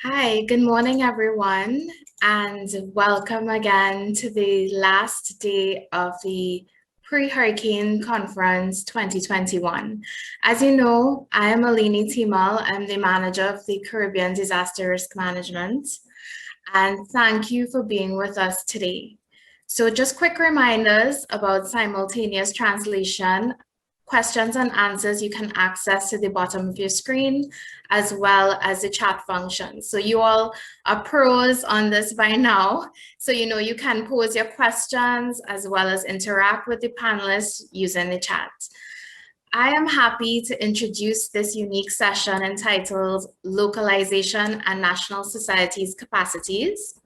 Hi, good morning, everyone, and welcome again to the last day of the Pre-Hurricane Conference 2021. As you know, I am Alini Timal. I'm the manager of the Caribbean Disaster Risk Management, and thank you for being with us today. So just quick reminders about simultaneous translation. Questions and answers you can access to the bottom of your screen, as well as the chat function. So you all are pros on this by now. So you know you can pose your questions as well as interact with the panelists using the chat. I am happy to introduce this unique session entitled Localization and National Societies Capacities,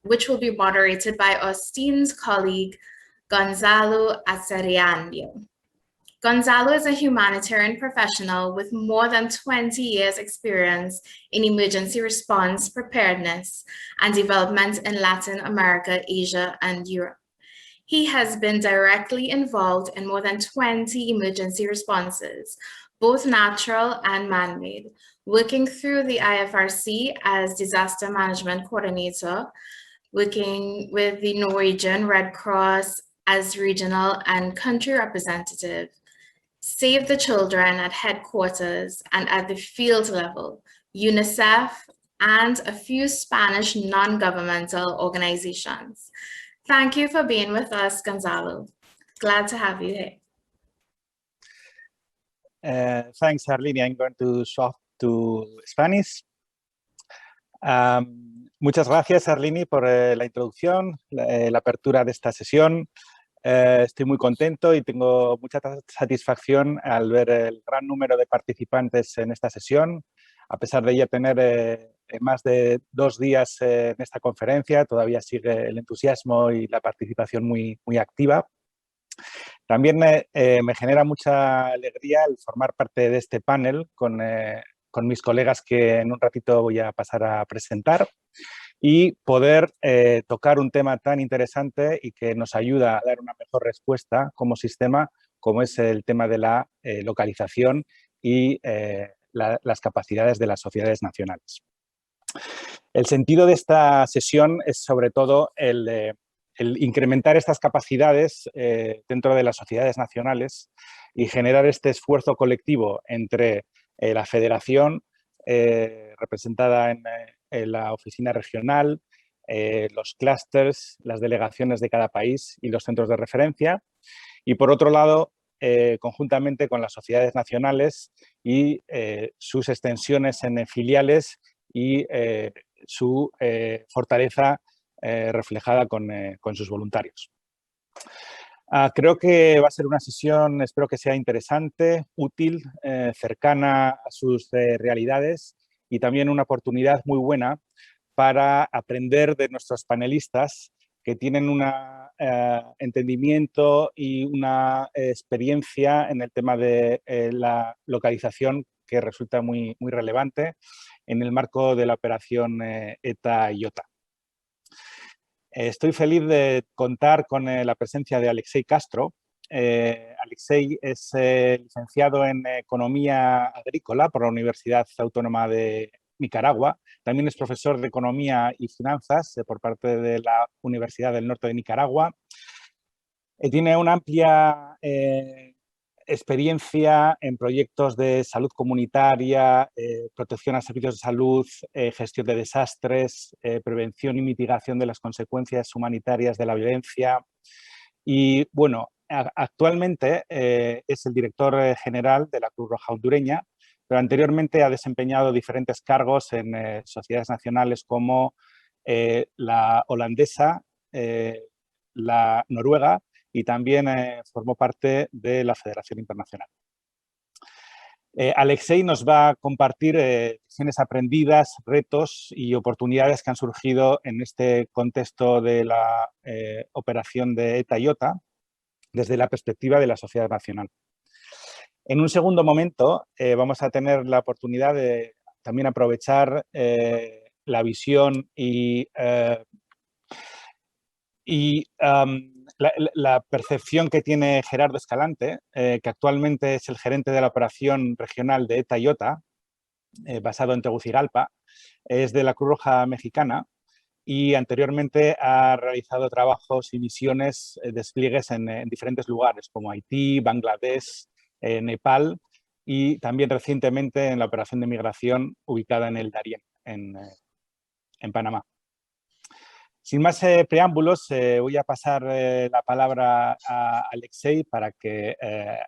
which will be moderated by our esteemed colleague, Gonzalo Aceriandio. Gonzalo is a humanitarian professional with more than 20 years experience in emergency response, preparedness, and development in Latin America, Asia, and Europe. He has been directly involved in more than 20 emergency responses, both natural and man-made, working through the IFRC as disaster management coordinator, working with the Norwegian Red Cross as regional and country representative, Save the Children at headquarters and at the field level, UNICEF, and a few Spanish non-governmental organizations. Thank you for being with us, Gonzalo. Glad to have you here. Thanks, Arlene. I'm going to swap to Spanish. Muchas gracias, Arlene, por la introducción, la apertura de esta sesión. Estoy muy contento y tengo mucha satisfacción al ver el gran número de participantes en esta sesión. A pesar de ya tener más de 2 días en esta conferencia, todavía sigue el entusiasmo y la participación muy activa. También me genera mucha alegría el formar parte de este panel con mis colegas que en un ratito voy a pasar a presentar y poder tocar un tema tan interesante y que nos ayuda a dar una mejor respuesta como sistema, como es el tema de la localización y las capacidades de las sociedades nacionales. El sentido de esta sesión es sobre todo el incrementar estas capacidades dentro de las sociedades nacionales y generar este esfuerzo colectivo entre la federación representada en la oficina regional, los clústeres, las delegaciones de cada país y los centros de referencia. Y por otro lado, conjuntamente con las sociedades nacionales y sus extensiones en filiales y su fortaleza reflejada con sus voluntarios. Creo que va a ser una sesión, espero que sea interesante, útil, cercana a sus realidades y también una oportunidad muy buena para aprender de nuestros panelistas que tienen un entendimiento y una experiencia en el tema de la localización que resulta muy relevante en el marco de la operación ETA-IOTA. Estoy feliz de contar con la presencia de Alexei Castro. Alexei es licenciado en Economía Agrícola por la Universidad Autónoma de Nicaragua. También es profesor de Economía y Finanzas por parte de la Universidad del Norte de Nicaragua. Tiene una amplia experiencia en proyectos de salud comunitaria, protección a servicios de salud, gestión de desastres, prevención y mitigación de las consecuencias humanitarias de la violencia. Y bueno, actualmente es el director general de la Cruz Roja hondureña, pero anteriormente ha desempeñado diferentes cargos en sociedades nacionales como la holandesa, la noruega, y también formó parte de la Federación Internacional. Alexei nos va a compartir lecciones aprendidas, retos y oportunidades que han surgido en este contexto de la operación de ETA-IOTA desde la perspectiva de la sociedad nacional. En un segundo momento vamos a tener la oportunidad de también aprovechar la visión y la percepción que tiene Gerardo Escalante, que actualmente es el gerente de la operación regional de ETA-IOTA, basado en Tegucigalpa. Es de la Cruz Roja Mexicana y anteriormente ha realizado trabajos y misiones, despliegues en diferentes lugares como Haití, Bangladesh, Nepal y también recientemente en la operación de migración ubicada en el Darién, en Panamá. Sin más preámbulos, voy a pasar la palabra a Alexei para que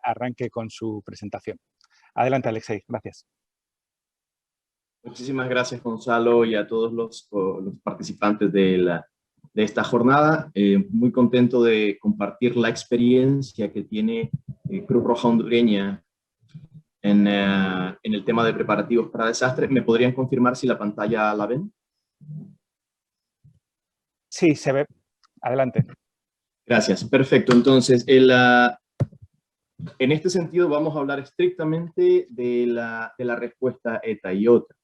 arranque con su presentación. Adelante, Alexei. Gracias. Muchísimas gracias, Gonzalo, y a todos los participantes de esta jornada. Muy contento de compartir la experiencia que tiene Cruz Roja Hondureña en el tema de preparativos para desastres. ¿Me podrían confirmar si la pantalla la ven? Sí, se ve. Adelante. Gracias. Perfecto. Entonces, en este sentido vamos a hablar estrictamente de la respuesta ETA y OTA.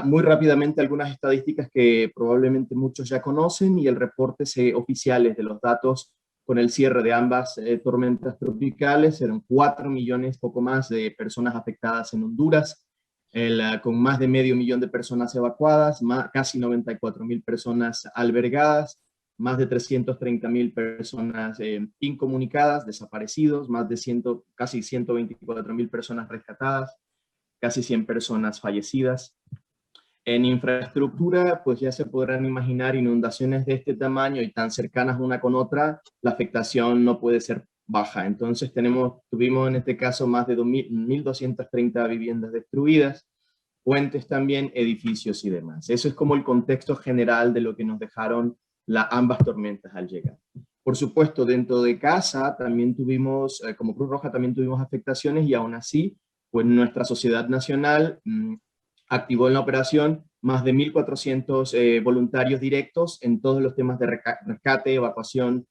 Muy rápidamente algunas estadísticas que probablemente muchos ya conocen y el reporte oficiales de los datos con el cierre de ambas tormentas tropicales. Eran 4 millones, poco más, de personas afectadas en Honduras, con más de 500,000 de personas evacuadas, casi 94,000 personas albergadas, más de 330,000 personas incomunicadas, desaparecidos, más de casi 124,000 personas rescatadas, casi 100 personas fallecidas. En infraestructura, pues ya se podrán imaginar inundaciones de este tamaño y tan cercanas una con otra, la afectación no puede ser baja. Entonces tuvimos en este caso más de 1,230 viviendas destruidas, puentes también, edificios y demás. Eso es como el contexto general de lo que nos dejaron ambas tormentas al llegar. Por supuesto, dentro de casa también tuvimos, como Cruz Roja también tuvimos afectaciones y aún así, pues nuestra sociedad nacional activó en la operación más de 1,400 voluntarios directos en todos los temas de rescate, evacuación,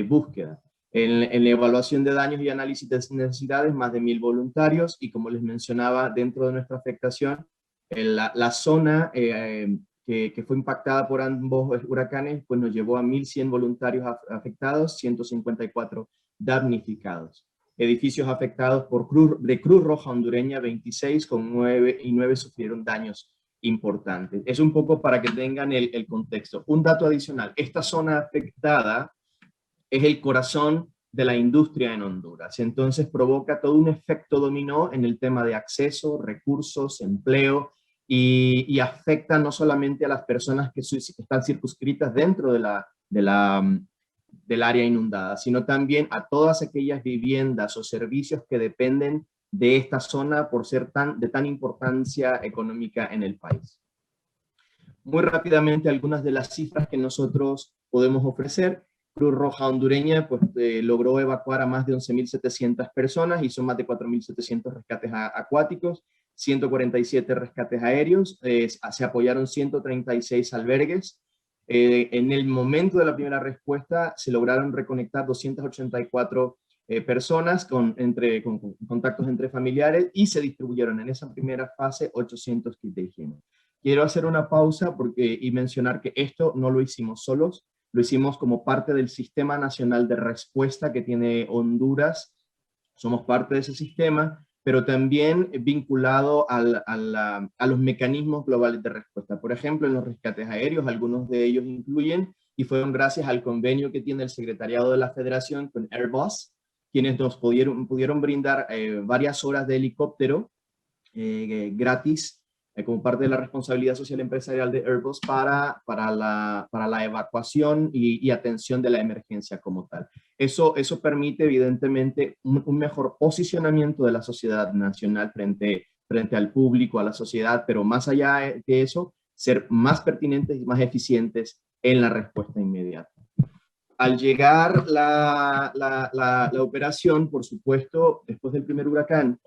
búsqueda. En la evaluación de daños y análisis de necesidades, más de 1,000 voluntarios, y como les mencionaba, dentro de nuestra afectación, la zona que fue impactada por ambos huracanes, pues nos llevó a 1,100 voluntarios afectados, 154 damnificados. Edificios afectados de Cruz Roja Hondureña, 26, con 9 sufrieron daños importantes. Es un poco para que tengan el contexto. Un dato adicional, esta zona afectada es el corazón de la industria en Honduras, entonces provoca todo un efecto dominó en el tema de acceso, recursos, empleo, y afecta no solamente a las personas que están circunscritas dentro del área inundada, sino también a todas aquellas viviendas o servicios que dependen de esta zona por ser de tan importancia económica en el país. Muy rápidamente algunas de las cifras que nosotros podemos ofrecer. Cruz Roja Hondureña pues, logró evacuar a más de 11,700 personas, hizo más de 4,700 rescates acuáticos, 147 rescates aéreos, se apoyaron 136 albergues. En el momento de la primera respuesta se lograron reconectar 284 personas con contactos entre familiares y se distribuyeron en esa primera fase 800 kits de higiene. Quiero hacer una pausa y mencionar que esto no lo hicimos solos, lo hicimos como parte del Sistema Nacional de Respuesta que tiene Honduras. Somos parte de ese sistema, pero también vinculado a los mecanismos globales de respuesta. Por ejemplo, en los rescates aéreos, algunos de ellos incluyen, y fueron gracias al convenio que tiene el Secretariado de la Federación con Airbus, quienes nos pudieron brindar varias horas de helicóptero gratis, como parte de la responsabilidad social empresarial de Airbus para la evacuación y atención de la emergencia como tal. Eso permite evidentemente un mejor posicionamiento de la sociedad nacional frente al público, a la sociedad, pero más allá de eso, ser más pertinentes y más eficientes en la respuesta inmediata. Al llegar la operación, por supuesto, después del primer huracán,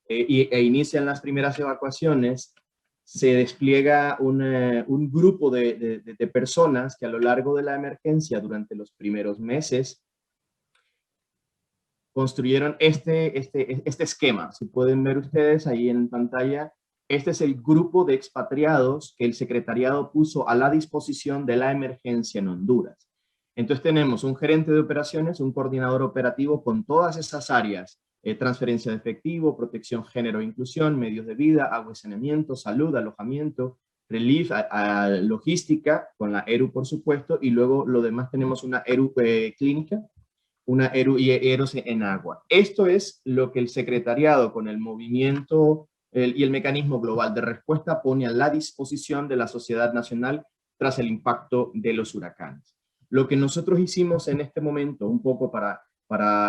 e inician las primeras evacuaciones, se despliega un grupo de personas que a lo largo de la emergencia, durante los primeros meses, construyeron este esquema. Si pueden ver ustedes ahí en pantalla, este es el grupo de expatriados que el secretariado puso a la disposición de la emergencia en Honduras. Entonces tenemos un gerente de operaciones, un coordinador operativo con todas esas áreas transferencia de efectivo, protección, género e inclusión, medios de vida, agua y saneamiento, salud, alojamiento, relief, logística, con la ERU por supuesto, y luego lo demás tenemos una ERU clínica, una ERU y EROS en agua. Esto es lo que el secretariado con el movimiento y el mecanismo global de respuesta pone a la disposición de la sociedad nacional tras el impacto de los huracanes. Lo que nosotros hicimos en este momento, un poco para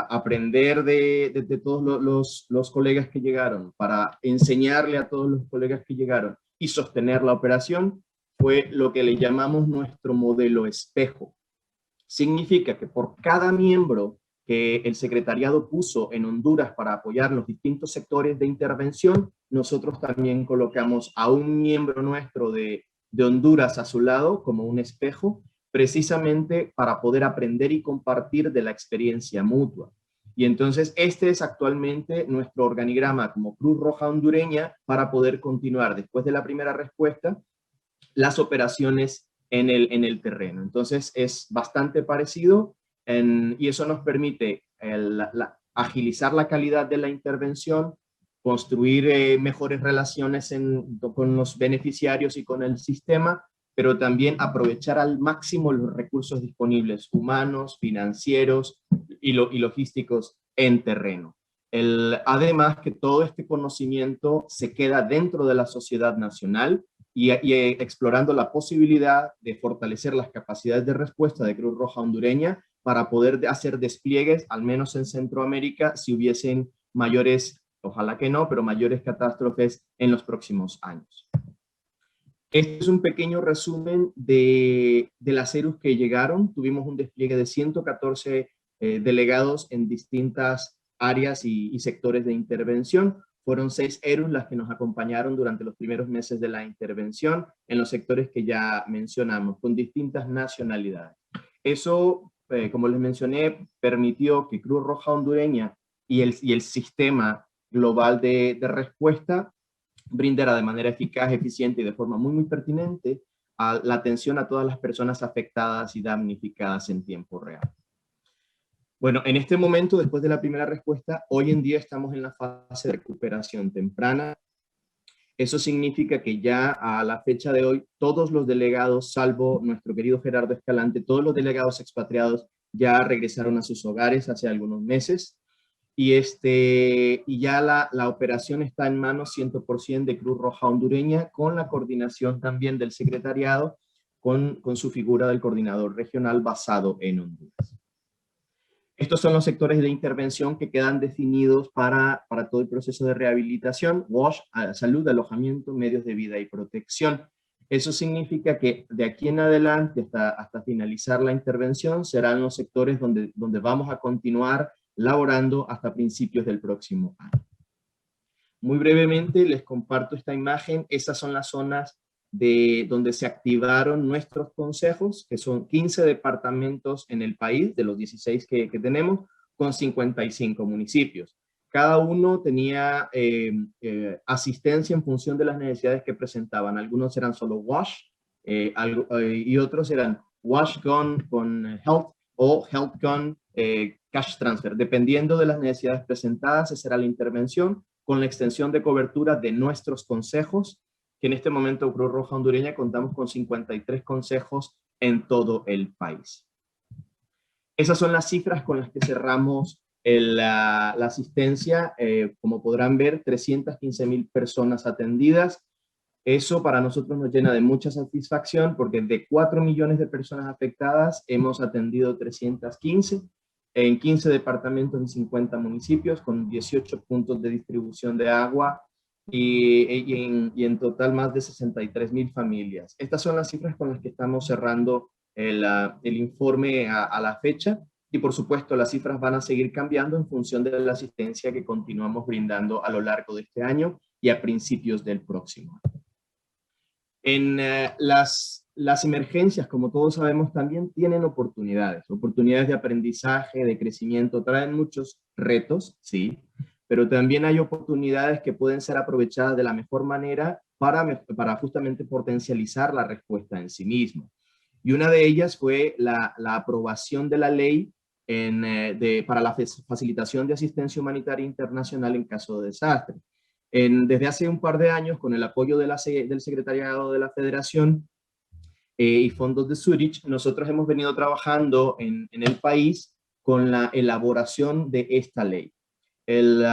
aprender de todos los colegas que llegaron, para enseñarle a todos los colegas que llegaron y sostener la operación, fue lo que le llamamos nuestro modelo espejo. Significa que por cada miembro que el secretariado puso en Honduras para apoyar los distintos sectores de intervención, nosotros también colocamos a un miembro nuestro de Honduras a su lado como un espejo, precisamente para poder aprender y compartir de la experiencia mutua. Y entonces este es actualmente nuestro organigrama como Cruz Roja Hondureña para poder continuar después de la primera respuesta las operaciones en el terreno. Entonces es bastante parecido y eso nos permite agilizar la calidad de la intervención, construir mejores relaciones con los beneficiarios y con el sistema, pero también aprovechar al máximo los recursos disponibles, humanos, financieros y logísticos en terreno. Además que todo este conocimiento se queda dentro de la sociedad nacional y explorando la posibilidad de fortalecer las capacidades de respuesta de Cruz Roja Hondureña para poder hacer despliegues, al menos en Centroamérica, si hubiesen mayores, ojalá que no, pero mayores catástrofes en los próximos años. Este es un pequeño resumen de las ERUs que llegaron. Tuvimos un despliegue de 114 delegados en distintas áreas y sectores de intervención. Fueron 6 ERUs las que nos acompañaron durante los primeros meses de la intervención en los sectores que ya mencionamos, con distintas nacionalidades. Eso, como les mencioné, permitió que Cruz Roja Hondureña y el sistema global de respuesta brindara de manera eficaz, eficiente y de forma muy pertinente la atención a todas las personas afectadas y damnificadas en tiempo real. Bueno, en este momento, después de la primera respuesta, hoy en día estamos en la fase de recuperación temprana. Eso significa que ya a la fecha de hoy, todos los delegados, salvo nuestro querido Gerardo Escalante, todos los delegados expatriados ya regresaron a sus hogares hace algunos meses. Y ya la operación está en manos 100% de Cruz Roja Hondureña, con la coordinación también del secretariado, con su figura del coordinador regional basado en Honduras. Estos son los sectores de intervención que quedan definidos para todo el proceso de rehabilitación: WASH, salud, alojamiento, medios de vida y protección. Eso significa que de aquí en adelante hasta finalizar la intervención serán los sectores donde vamos a continuar laborando hasta principios del próximo año. Muy brevemente les comparto esta imagen. Esas son las zonas donde se activaron nuestros consejos, que son 15 departamentos en el país, de los 16 que tenemos, con 55 municipios. Cada uno tenía asistencia en función de las necesidades que presentaban. Algunos eran solo WASH y otros eran WASH con Health o Health con Cash Transfer. Dependiendo de las necesidades presentadas, esa era la intervención, con la extensión de cobertura de nuestros consejos, que en este momento Cruz Roja Hondureña contamos con 53 consejos en todo el país. Esas son las cifras con las que cerramos la asistencia. Como podrán ver, 315,000 personas atendidas. Eso para nosotros nos llena de mucha satisfacción, porque de 4 millones de personas afectadas hemos atendido 315 en 15 departamentos y 50 municipios, con 18 puntos de distribución de agua y en total más de 63,000 familias. Estas son las cifras con las que estamos cerrando el informe a la fecha, y por supuesto las cifras van a seguir cambiando en función de la asistencia que continuamos brindando a lo largo de este año y a principios del próximo año. En las emergencias, como todos sabemos, también tienen oportunidades de aprendizaje, de crecimiento, traen muchos retos, sí, pero también hay oportunidades que pueden ser aprovechadas de la mejor manera para justamente potencializar la respuesta en sí mismo. Y una de ellas fue la aprobación de la ley para la facilitación de asistencia humanitaria internacional en caso de desastre. Desde hace un par de años, con el apoyo del Secretariado de la Federación y fondos de Zurich, nosotros hemos venido trabajando en el país con la elaboración de esta ley. El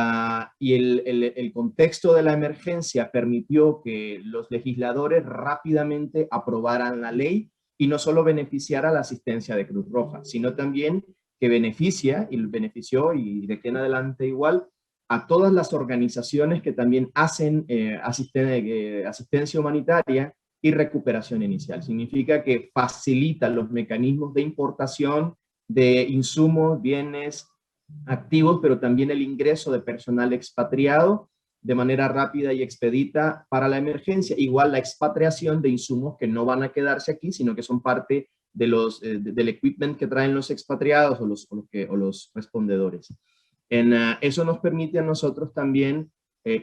contexto de la emergencia permitió que los legisladores rápidamente aprobaran la ley y no solo beneficiara la asistencia de Cruz Roja, sino también que benefició y de aquí en adelante igual a todas las organizaciones que también hacen asistencia humanitaria y recuperación inicial. Significa que facilitan los mecanismos de importación de insumos, bienes, activos, pero también el ingreso de personal expatriado de manera rápida y expedita para la emergencia. Igual la expatriación de insumos que no van a quedarse aquí, sino que son parte de del equipment que traen los expatriados o los respondedores. Eso nos permite a nosotros también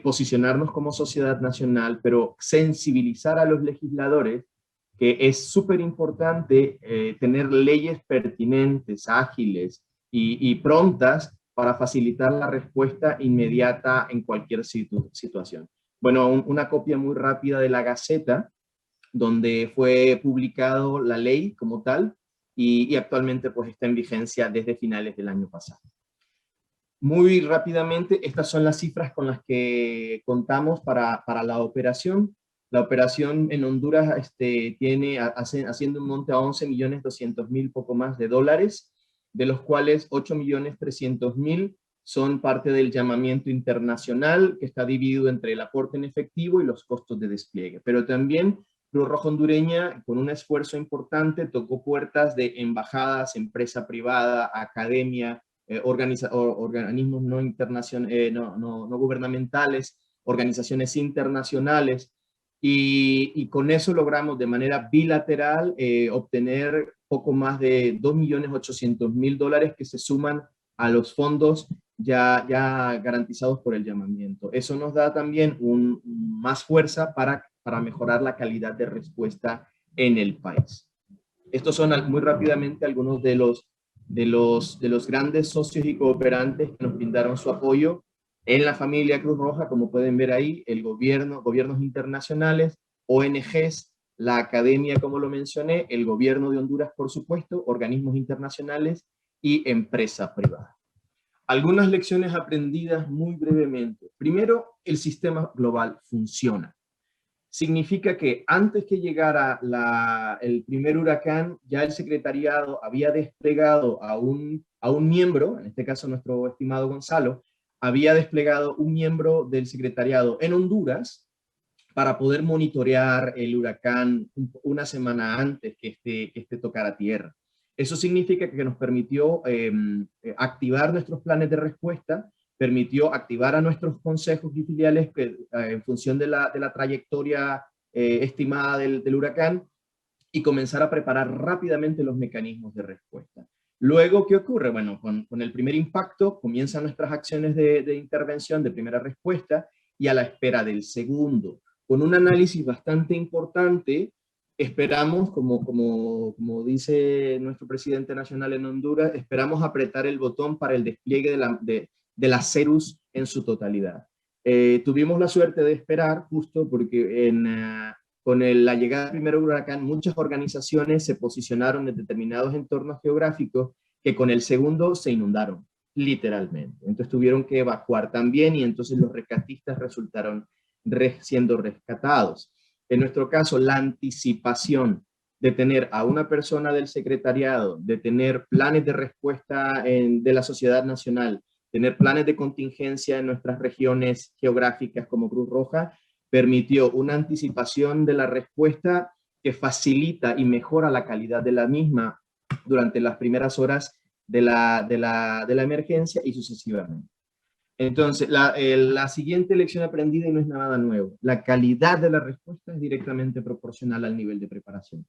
posicionarnos como sociedad nacional, pero sensibilizar a los legisladores que es súper importante tener leyes pertinentes, ágiles y prontas para facilitar la respuesta inmediata en cualquier situación. Bueno, una copia muy rápida de la Gaceta, donde fue publicado la ley como tal, y actualmente pues está en vigencia desde finales del año pasado. Muy rápidamente, estas son las cifras con las que contamos para la operación. La operación en Honduras tiene haciendo un monte a 11.200.000, poco más de dólares, de los cuales 8.300.000 son parte del llamamiento internacional, que está dividido entre el aporte en efectivo y los costos de despliegue. Pero también Cruz Roja Hondureña, con un esfuerzo importante, tocó puertas de embajadas, empresa privada, academia, organismos no gubernamentales, organizaciones internacionales, y con eso logramos de manera bilateral obtener poco más de 2.800.000 dólares que se suman a los fondos ya garantizados por el llamamiento. Eso nos da también más fuerza para mejorar la calidad de respuesta en el país. Estos son muy rápidamente algunos de los grandes socios y cooperantes que nos brindaron su apoyo en la familia Cruz Roja, como pueden ver ahí, el gobiernos internacionales, ONGs, la academia, como lo mencioné, el gobierno de Honduras, por supuesto, organismos internacionales y empresa privada. Algunas lecciones aprendidas muy brevemente. Primero, el sistema global funciona. Significa que antes que llegara el primer huracán, ya el secretariado había desplegado a un miembro, en este caso nuestro estimado Gonzalo, había desplegado un miembro del secretariado en Honduras para poder monitorear el huracán una semana antes que este tocara tierra. Eso significa que nos permitió activar nuestros planes de respuesta, permitió activar a nuestros consejos y filiales en función de la trayectoria estimada del huracán y comenzar a preparar rápidamente los mecanismos de respuesta. Luego, ¿qué ocurre? Bueno, con el primer impacto comienzan nuestras acciones de intervención, de primera respuesta, y a la espera del segundo. Con un análisis bastante importante, esperamos, como dice nuestro presidente nacional en Honduras, esperamos apretar el botón para el despliegue de la CERUS en su totalidad. Tuvimos la suerte de esperar, justo porque con la llegada del primer huracán, muchas organizaciones se posicionaron en determinados entornos geográficos que con el segundo se inundaron, literalmente. Entonces tuvieron que evacuar también y entonces los rescatistas resultaron siendo rescatados. En nuestro caso, la anticipación de tener a una persona del secretariado, de tener planes de respuesta de la sociedad nacional, tener planes de contingencia en nuestras regiones geográficas como Cruz Roja, permitió una anticipación de la respuesta que facilita y mejora la calidad de la misma durante las primeras horas de la emergencia y sucesivamente. Entonces, la siguiente lección aprendida, y no es nada nuevo, la calidad de la respuesta es directamente proporcional al nivel de preparación.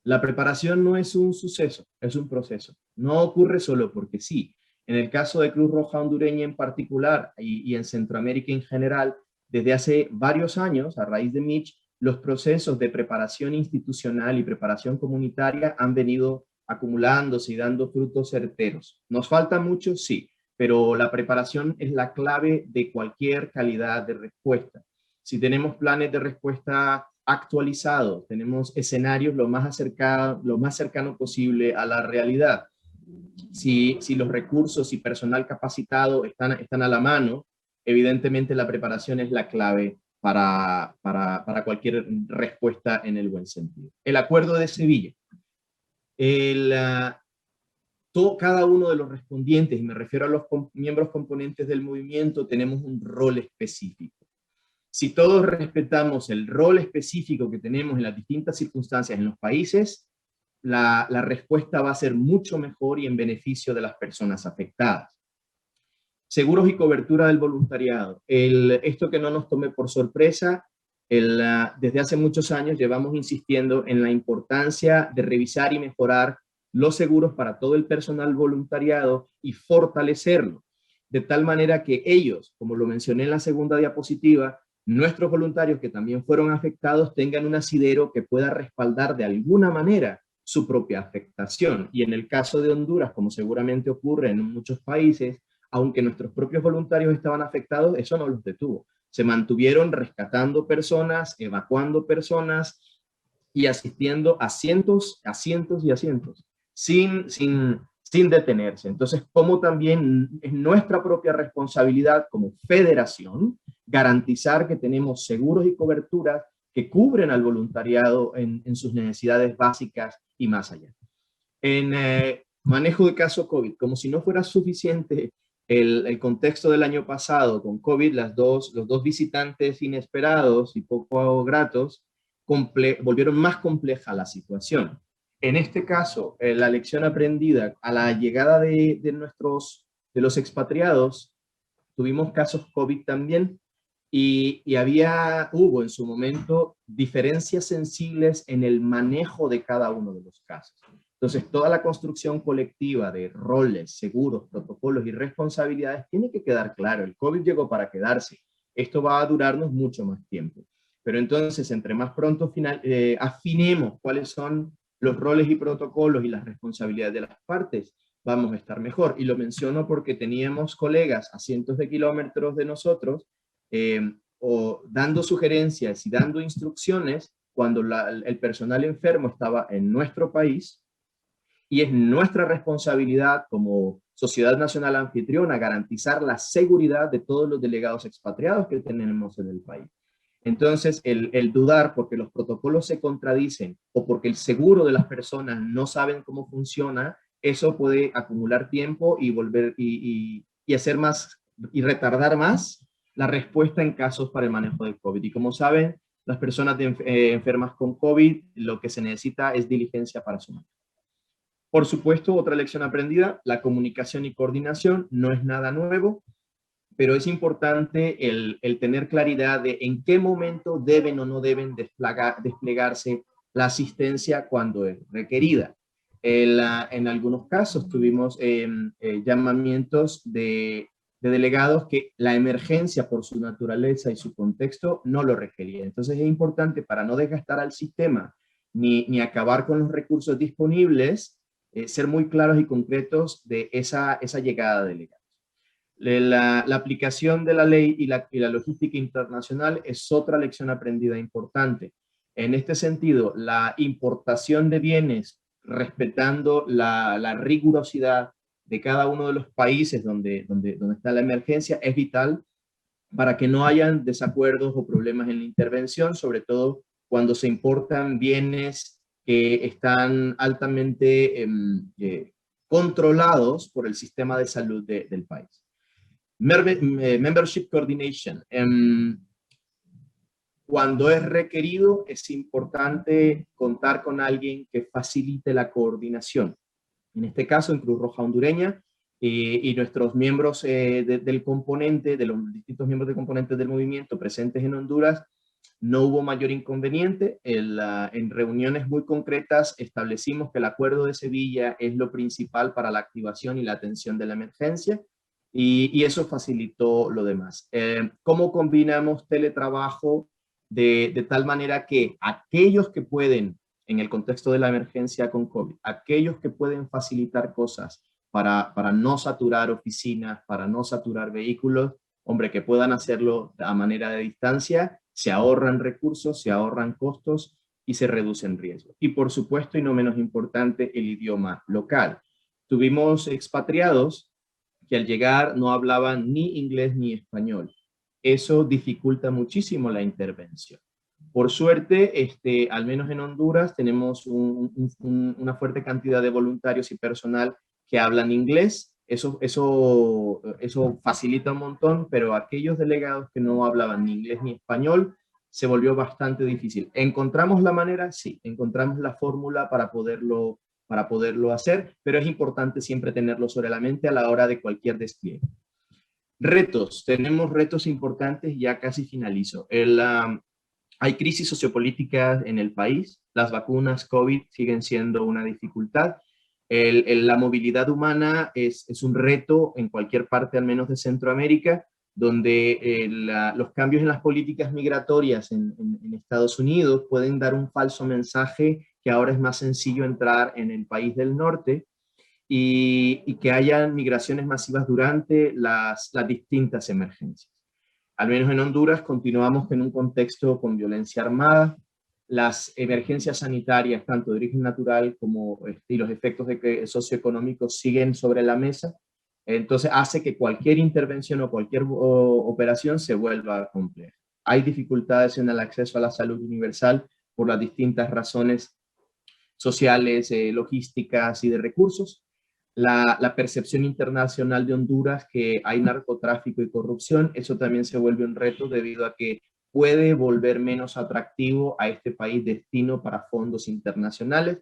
La preparación no es un suceso, es un proceso. No ocurre solo porque sí. En el caso de Cruz Roja Hondureña en particular y en Centroamérica en general, desde hace varios años, a raíz de Mitch, los procesos de preparación institucional y preparación comunitaria han venido acumulándose y dando frutos certeros. ¿Nos falta mucho? Sí, pero la preparación es la clave de cualquier calidad de respuesta. Si tenemos planes de respuesta actualizados, tenemos escenarios lo más cercano posible a la realidad. Si los recursos y personal capacitado están a la mano, evidentemente la preparación es la clave para cualquier respuesta en el buen sentido. El Acuerdo de Sevilla. Cada uno de los respondientes, y me refiero a los miembros componentes del movimiento, tenemos un rol específico. Si todos respetamos el rol específico que tenemos en las distintas circunstancias en los países, la respuesta va a ser mucho mejor y en beneficio de las personas afectadas. Seguros y cobertura del voluntariado. Esto que no nos tome por sorpresa, desde hace muchos años llevamos insistiendo en la importancia de revisar y mejorar los seguros para todo el personal voluntariado y fortalecerlo, de tal manera que ellos, como lo mencioné en la segunda diapositiva, nuestros voluntarios que también fueron afectados tengan un asidero que pueda respaldar de alguna manera su propia afectación. Y en el caso de Honduras, como seguramente ocurre en muchos países, aunque nuestros propios voluntarios estaban afectados, eso no los detuvo. Se mantuvieron rescatando personas, evacuando personas y asistiendo a cientos y a cientos, sin detenerse. Entonces, como también es nuestra propia responsabilidad como federación garantizar que tenemos seguros y coberturas que cubren al voluntariado en sus necesidades básicas y más allá. En manejo de caso COVID, como si no fuera suficiente el contexto del año pasado con COVID, los dos visitantes inesperados y poco gratos volvieron más compleja la situación. En este caso, la lección aprendida a la llegada de los expatriados, tuvimos casos COVID también, y hubo en su momento diferencias sensibles en el manejo de cada uno de los casos. Entonces, toda la construcción colectiva de roles, seguros, protocolos y responsabilidades tiene que quedar claro. El COVID llegó para quedarse. Esto va a durarnos mucho más tiempo. Pero entonces, entre más pronto afinemos cuáles son los roles y protocolos y las responsabilidades de las partes, vamos a estar mejor. Y lo menciono porque teníamos colegas a cientos de kilómetros de nosotros o dando sugerencias y dando instrucciones cuando el personal enfermo estaba en nuestro país, y es nuestra responsabilidad como Sociedad Nacional Anfitriona garantizar la seguridad de todos los delegados expatriados que tenemos en el país. Entonces, el dudar porque los protocolos se contradicen o porque el seguro de las personas no saben cómo funciona, eso puede acumular tiempo y hacer más y retardar más la respuesta en casos para el manejo del COVID. Y como saben, las personas enfermas con COVID, lo que se necesita es diligencia para su manejo. Por supuesto, otra lección aprendida, la comunicación y coordinación no es nada nuevo, pero es importante el tener claridad de en qué momento deben o no deben desplegarse la asistencia cuando es requerida. En algunos casos tuvimos llamamientos de delegados que la emergencia por su naturaleza y su contexto no lo requería. Entonces es importante para no desgastar al sistema ni acabar con los recursos disponibles, ser muy claros y concretos de esa llegada de delegados. La aplicación de la ley y la logística internacional es otra lección aprendida importante. En este sentido, la importación de bienes respetando la rigurosidad de cada uno de los países donde está la emergencia es vital para que no hayan desacuerdos o problemas en la intervención, sobre todo cuando se importan bienes que están altamente controlados por el sistema de salud del país. Membership Coordination. Cuando es requerido, es importante contar con alguien que facilite la coordinación. En este caso, en Cruz Roja Hondureña, y nuestros miembros del componente, de los distintos miembros del componente del movimiento presentes en Honduras, no hubo mayor inconveniente. En reuniones muy concretas establecimos que el Acuerdo de Sevilla es lo principal para la activación y la atención de la emergencia, y eso facilitó lo demás. ¿Cómo combinamos teletrabajo de tal manera que aquellos que pueden en el contexto de la emergencia con COVID, aquellos que pueden facilitar cosas para no saturar oficinas, para no saturar vehículos, hombre, que puedan hacerlo a manera de distancia, se ahorran recursos, se ahorran costos y se reducen riesgos. Y por supuesto, y no menos importante, el idioma local. Tuvimos expatriados que al llegar no hablaban ni inglés ni español. Eso dificulta muchísimo la intervención. Por suerte, al menos en Honduras, tenemos una fuerte cantidad de voluntarios y personal que hablan inglés. Eso facilita un montón, pero aquellos delegados que no hablaban ni inglés ni español, se volvió bastante difícil. ¿Encontramos la manera? Sí, encontramos la fórmula para poderlo hacer, pero es importante siempre tenerlo sobre la mente a la hora de cualquier despliegue. Retos, tenemos retos importantes, ya casi finalizo. Hay crisis sociopolítica en el país, las vacunas COVID siguen siendo una dificultad. La movilidad humana es un reto en cualquier parte, al menos de Centroamérica, donde los cambios en las políticas migratorias en Estados Unidos pueden dar un falso mensaje que ahora es más sencillo entrar en el país del norte y que haya migraciones masivas durante las distintas emergencias. Al menos en Honduras continuamos en un contexto con violencia armada, las emergencias sanitarias, tanto de origen natural como y los efectos socioeconómicos siguen sobre la mesa, entonces hace que cualquier intervención o cualquier operación se vuelva compleja. Hay dificultades en el acceso a la salud universal por las distintas razones sociales, logísticas y de recursos. La percepción internacional de Honduras que hay narcotráfico y corrupción, eso también se vuelve un reto debido a que puede volver menos atractivo a este país destino para fondos internacionales.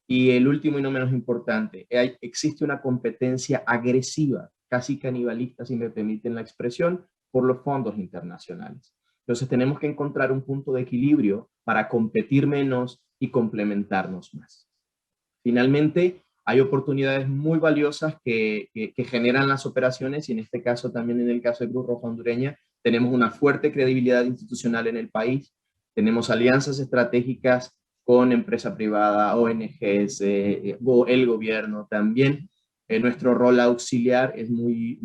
Y el último y no menos importante, existe una competencia agresiva, casi canibalista, si me permiten la expresión, por los fondos internacionales. Entonces tenemos que encontrar un punto de equilibrio para competir menos y complementarnos más. Finalmente, hay oportunidades muy valiosas que generan las operaciones y en este caso también en el caso de Cruz Roja Hondureña tenemos una fuerte credibilidad institucional en el país, tenemos alianzas estratégicas con empresa privada, ONGs, el gobierno también. Nuestro rol auxiliar es muy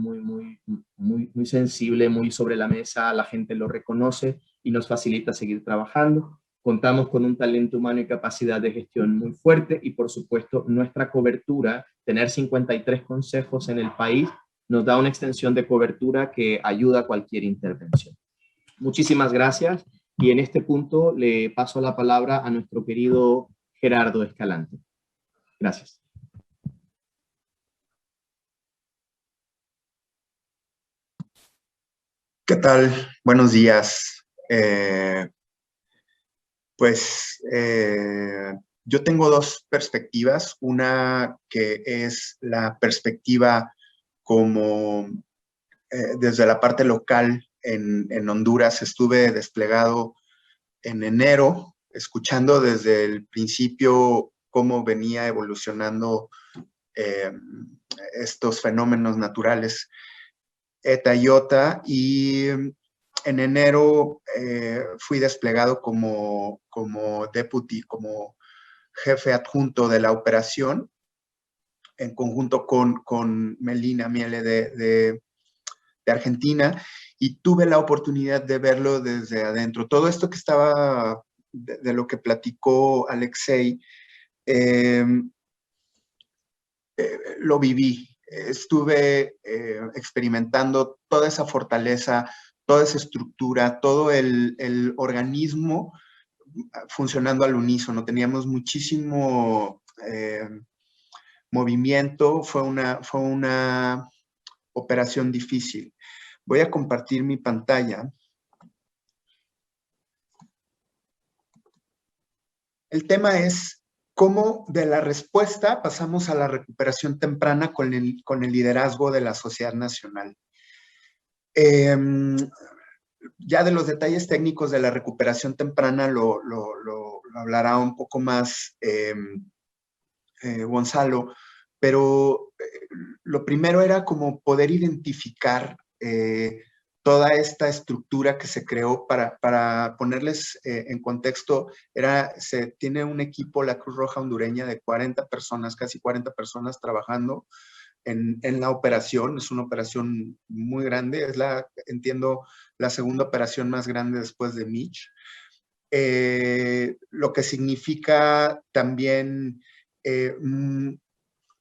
sensible, muy sobre la mesa, la gente lo reconoce y nos facilita seguir trabajando. Contamos con un talento humano y capacidad de gestión muy fuerte y por supuesto nuestra cobertura, tener 53 consejos en el país, nos da una extensión de cobertura que ayuda a cualquier intervención. Muchísimas gracias y en este punto le paso la palabra a nuestro querido Gerardo Escalante. Gracias. ¿Qué tal? Buenos días. Yo tengo dos perspectivas. Una que es la perspectiva como desde la parte local en Honduras. Estuve desplegado en enero, escuchando desde el principio cómo venía evolucionando estos fenómenos naturales ETA y IOTA, y en enero fui desplegado como deputy, como jefe adjunto de la operación, en conjunto con Melina Miele de Argentina, y tuve la oportunidad de verlo desde adentro. Todo esto que estaba, de lo que platicó Alexei, lo viví. Estuve experimentando toda esa fortaleza, toda esa estructura, todo el organismo funcionando al unísono. Teníamos muchísimo movimiento. Fue una operación difícil. Voy a compartir mi pantalla. El tema es cómo de la respuesta pasamos a la recuperación temprana con el liderazgo de la sociedad nacional. Ya de los detalles técnicos de la recuperación temprana lo hablará un poco más Gonzalo, pero lo primero era como poder identificar toda esta estructura que se creó para ponerles en contexto, tiene un equipo, la Cruz Roja hondureña, de 40 personas, casi 40 personas trabajando en la operación. Es una operación muy grande, entiendo, la segunda operación más grande después de Mitch. Lo que significa también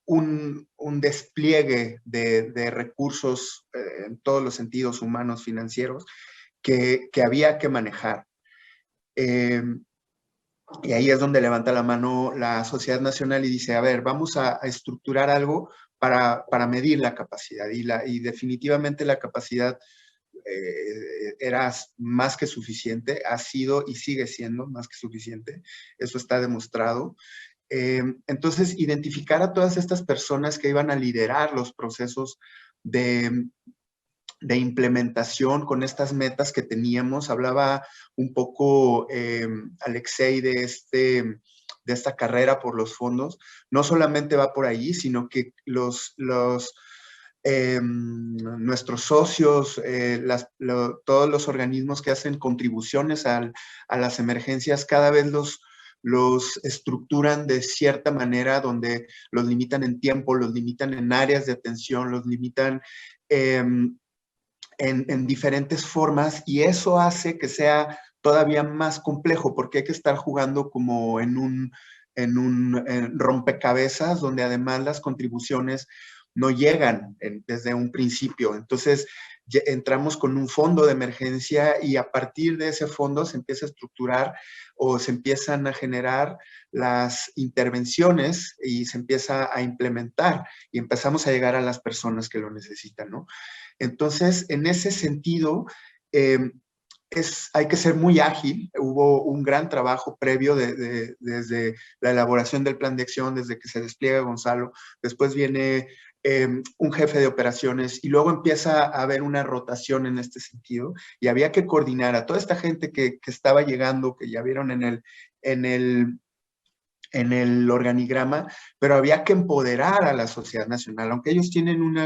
un despliegue de recursos en todos los sentidos, humanos, financieros, que había que manejar. Y ahí es donde levanta la mano la Sociedad Nacional y dice, a ver, vamos a estructurar algo para medir la capacidad. Y definitivamente la capacidad era más que suficiente, ha sido y sigue siendo más que suficiente. Eso está demostrado. Entonces, identificar a todas estas personas que iban a liderar los procesos de implementación con estas metas que teníamos. Hablaba un poco Alexei de esta carrera por los fondos. No solamente va por ahí, sino que nuestros socios, todos los organismos que hacen contribuciones a las emergencias, cada vez los estructuran de cierta manera, donde los limitan en tiempo, los limitan en áreas de atención, los limitan en diferentes formas, y eso hace que sea todavía más complejo, porque hay que estar jugando como en un rompecabezas, donde además las contribuciones no llegan desde un principio. Entonces, entramos con un fondo de emergencia y a partir de ese fondo se empieza a estructurar o se empiezan a generar las intervenciones y se empieza a implementar y empezamos a llegar a las personas que lo necesitan, ¿no? Entonces, en ese sentido, hay que ser muy ágil. Hubo un gran trabajo previo desde la elaboración del plan de acción, desde que se despliega Gonzalo. Después viene un jefe de operaciones y luego empieza a haber una rotación en este sentido y había que coordinar a toda esta gente que estaba llegando, que ya vieron en el organigrama, pero había que empoderar a la sociedad nacional, aunque ellos tienen un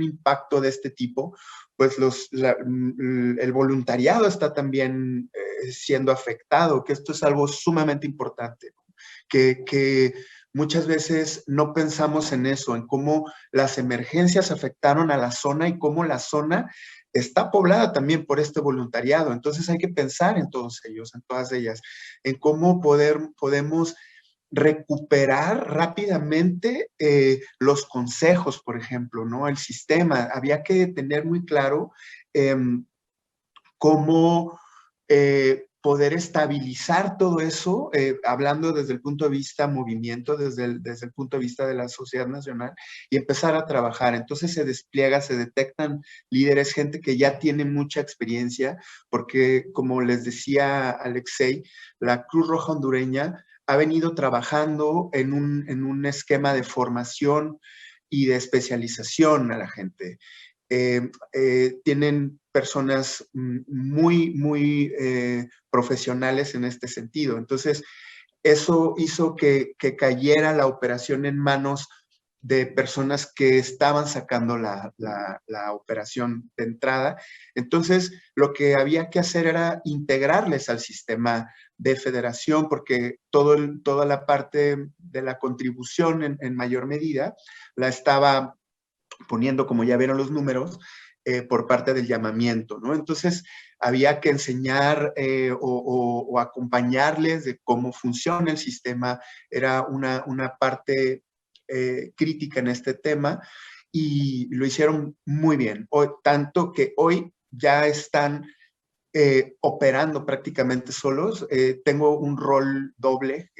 impacto de este tipo, pues el voluntariado está también siendo afectado, que esto es algo sumamente importante, ¿no? que muchas veces no pensamos en eso, en cómo las emergencias afectaron a la zona y cómo la zona está poblada también por este voluntariado. Entonces hay que pensar en todos ellos, en todas ellas, en cómo podemos recuperar rápidamente los consejos, por ejemplo, ¿no? El sistema. Había que tener muy claro cómo poder estabilizar todo eso, hablando desde el punto de vista movimiento, desde el punto de vista de la sociedad nacional, y empezar a trabajar. Entonces se despliega, se detectan líderes, gente que ya tiene mucha experiencia, porque como les decía Alexei, la Cruz Roja hondureña ha venido trabajando en un esquema de formación y de especialización a la gente. Tienen personas muy profesionales en este sentido. Entonces, eso hizo que cayera la operación en manos de personas que estaban sacando la operación de entrada. Entonces, lo que había que hacer era integrarles al sistema de federación, porque toda la parte de la contribución en mayor medida la estaba poniendo, como ya vieron los números, por parte del llamamiento, ¿no? Entonces, había que enseñar o acompañarles de cómo funciona el sistema. Era una parte crítica en este tema y lo hicieron muy bien. Tanto que hoy ya están operando prácticamente solos. Tengo un rol doble,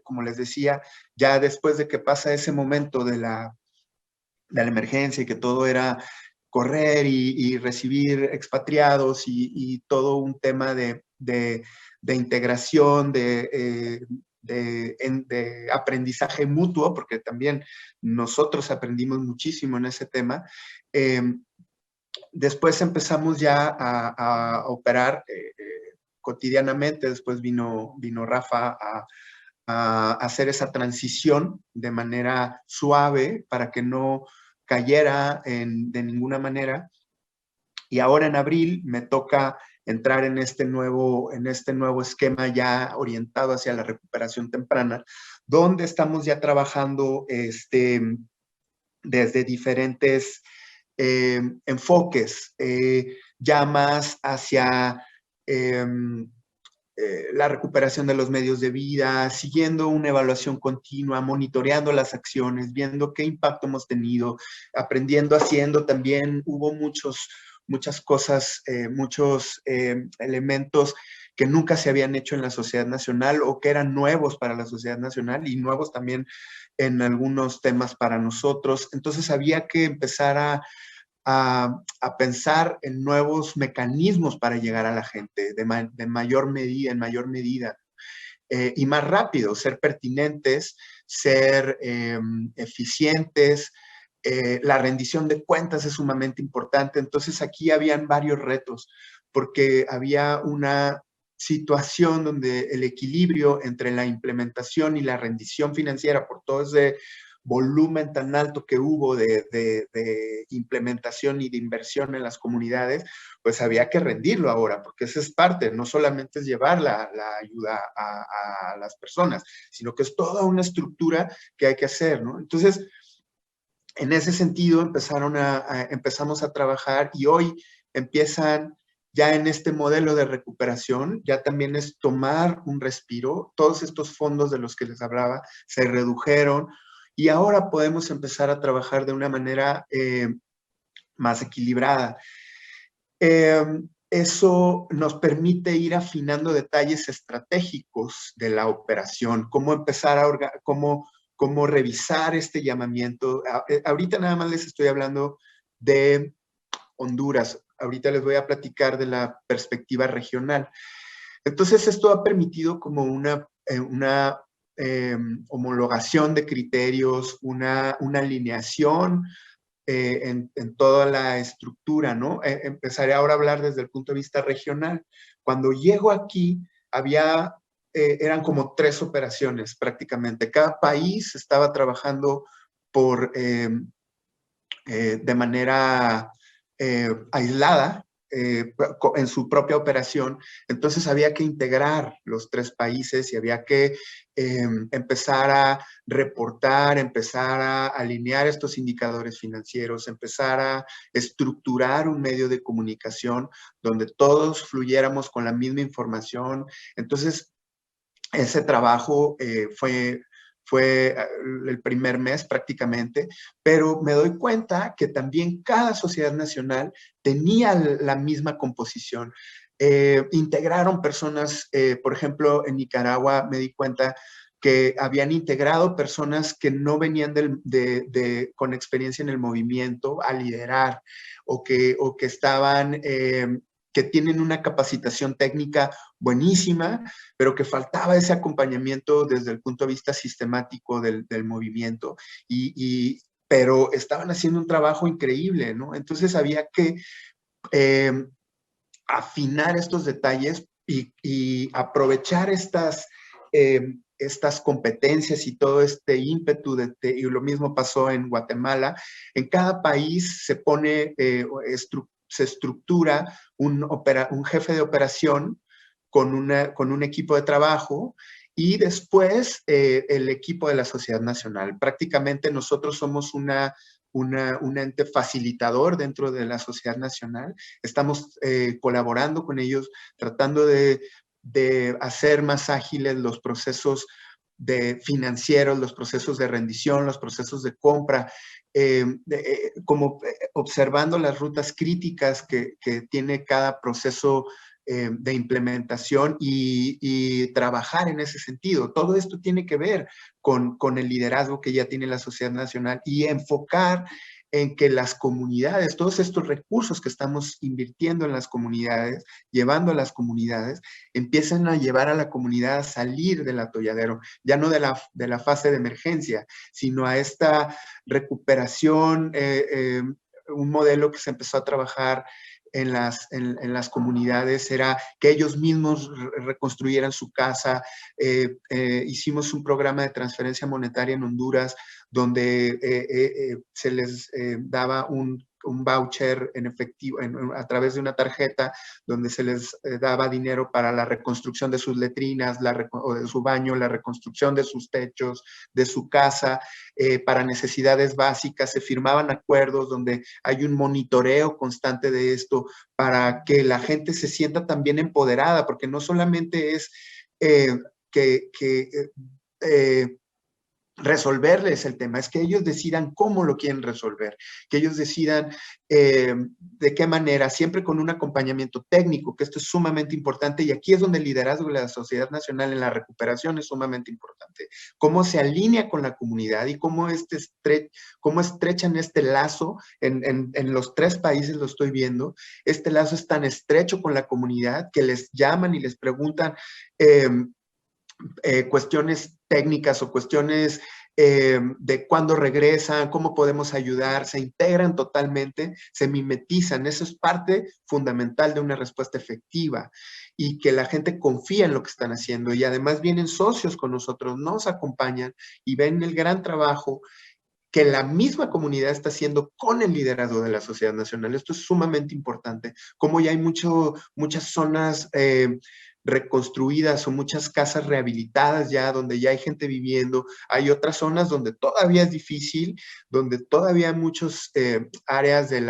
como les decía, ya después de que pasa ese momento de la emergencia y que todo era correr y recibir expatriados y todo un tema de integración, de aprendizaje mutuo, porque también nosotros aprendimos muchísimo en ese tema. Después empezamos ya a operar cotidianamente. Después vino Rafa a hacer esa transición de manera suave para que no cayera de ninguna manera. Y ahora en abril me toca entrar en este nuevo esquema ya orientado hacia la recuperación temprana, donde estamos ya trabajando desde diferentes enfoques, ya más hacia la recuperación de los medios de vida, siguiendo una evaluación continua, monitoreando las acciones, viendo qué impacto hemos tenido, aprendiendo, haciendo también. Hubo muchas cosas, muchos elementos que nunca se habían hecho en la sociedad nacional o que eran nuevos para la sociedad nacional y nuevos también en algunos temas para nosotros. Entonces había que empezar a pensar en nuevos mecanismos para llegar a la gente en mayor medida y más rápido, ser pertinentes, ser eficientes. La rendición de cuentas es sumamente importante. Entonces aquí habían varios retos porque había una situación donde el equilibrio entre la implementación y la rendición financiera por todo ese volumen tan alto que hubo de implementación y de inversión en las comunidades, pues había que rendirlo ahora, porque esa es parte, no solamente es llevar la ayuda a las personas, sino que es toda una estructura que hay que hacer, ¿no? Entonces, en ese sentido empezamos a trabajar y hoy empiezan ya en este modelo de recuperación, ya también es tomar un respiro. Todos estos fondos de los que les hablaba se redujeron y ahora podemos empezar a trabajar de una manera más equilibrada. Eso nos permite ir afinando detalles estratégicos de la operación, cómo empezar cómo revisar este llamamiento. Ahorita nada más les estoy hablando de Honduras. Ahorita les voy a platicar de la perspectiva regional. Entonces, esto ha permitido como una homologación de criterios, una alineación en toda la estructura, ¿no? Empezaré ahora a hablar desde el punto de vista regional. Cuando llego aquí, eran como 3 operaciones prácticamente. Cada país estaba trabajando de manera aislada en su propia operación. Entonces había que integrar los 3 países y había que empezar a reportar, empezar a alinear estos indicadores financieros, empezar a estructurar un medio de comunicación donde todos fluyéramos con la misma información. Entonces, ese trabajo fue el primer mes prácticamente, pero me doy cuenta que también cada sociedad nacional tenía la misma composición. Integraron personas, por ejemplo, en Nicaragua me di cuenta que habían integrado personas que no venían con experiencia en el movimiento a liderar o que estaban... que tienen una capacitación técnica buenísima, pero que faltaba ese acompañamiento desde el punto de vista sistemático del movimiento, pero estaban haciendo un trabajo increíble, ¿no? Entonces había que afinar estos detalles y aprovechar estas competencias y todo este ímpetu, y lo mismo pasó en Guatemala. En cada país se pone se estructura un jefe de operación con un equipo de trabajo y después el equipo de la sociedad nacional. Prácticamente nosotros somos un ente facilitador dentro de la sociedad nacional. Estamos colaborando con ellos, tratando de hacer más ágiles los procesos financieros, los procesos de rendición, los procesos de compra, como observando las rutas críticas que tiene cada proceso de implementación y trabajar en ese sentido. Todo esto tiene que ver con el liderazgo que ya tiene la sociedad nacional y enfocar en que las comunidades, todos estos recursos que estamos invirtiendo en las comunidades, llevando a las comunidades, empiezan a llevar a la comunidad a salir del atolladero, ya no de la fase de emergencia, sino a esta recuperación, un modelo que se empezó a trabajar en las comunidades era que ellos mismos reconstruyeran su casa. Hicimos un programa de transferencia monetaria en Honduras donde se les daba un voucher en efectivo a través de una tarjeta donde se les daba dinero para la reconstrucción de sus letrinas o de su baño, la reconstrucción de sus techos, de su casa, para necesidades básicas. Se firmaban acuerdos donde hay un monitoreo constante de esto para que la gente se sienta también empoderada, porque no solamente es resolverles el tema, es que ellos decidan cómo lo quieren resolver, que ellos decidan de qué manera, siempre con un acompañamiento técnico, que esto es sumamente importante, y aquí es donde el liderazgo de la sociedad nacional en la recuperación es sumamente importante, cómo se alinea con la comunidad y cómo estrechan este lazo, en los 3 países lo estoy viendo, este lazo es tan estrecho con la comunidad que les llaman y les preguntan cuestiones técnicas o cuestiones de cuándo regresan, cómo podemos ayudar, se integran totalmente, se mimetizan. Eso es parte fundamental de una respuesta efectiva y que la gente confía en lo que están haciendo y además vienen socios con nosotros, nos acompañan y ven el gran trabajo que la misma comunidad está haciendo con el liderazgo de la sociedad nacional. Esto es sumamente importante. Como ya hay muchas zonas reconstruidas o muchas casas rehabilitadas ya, donde ya hay gente viviendo. Hay otras zonas donde todavía es difícil, donde todavía hay muchas áreas de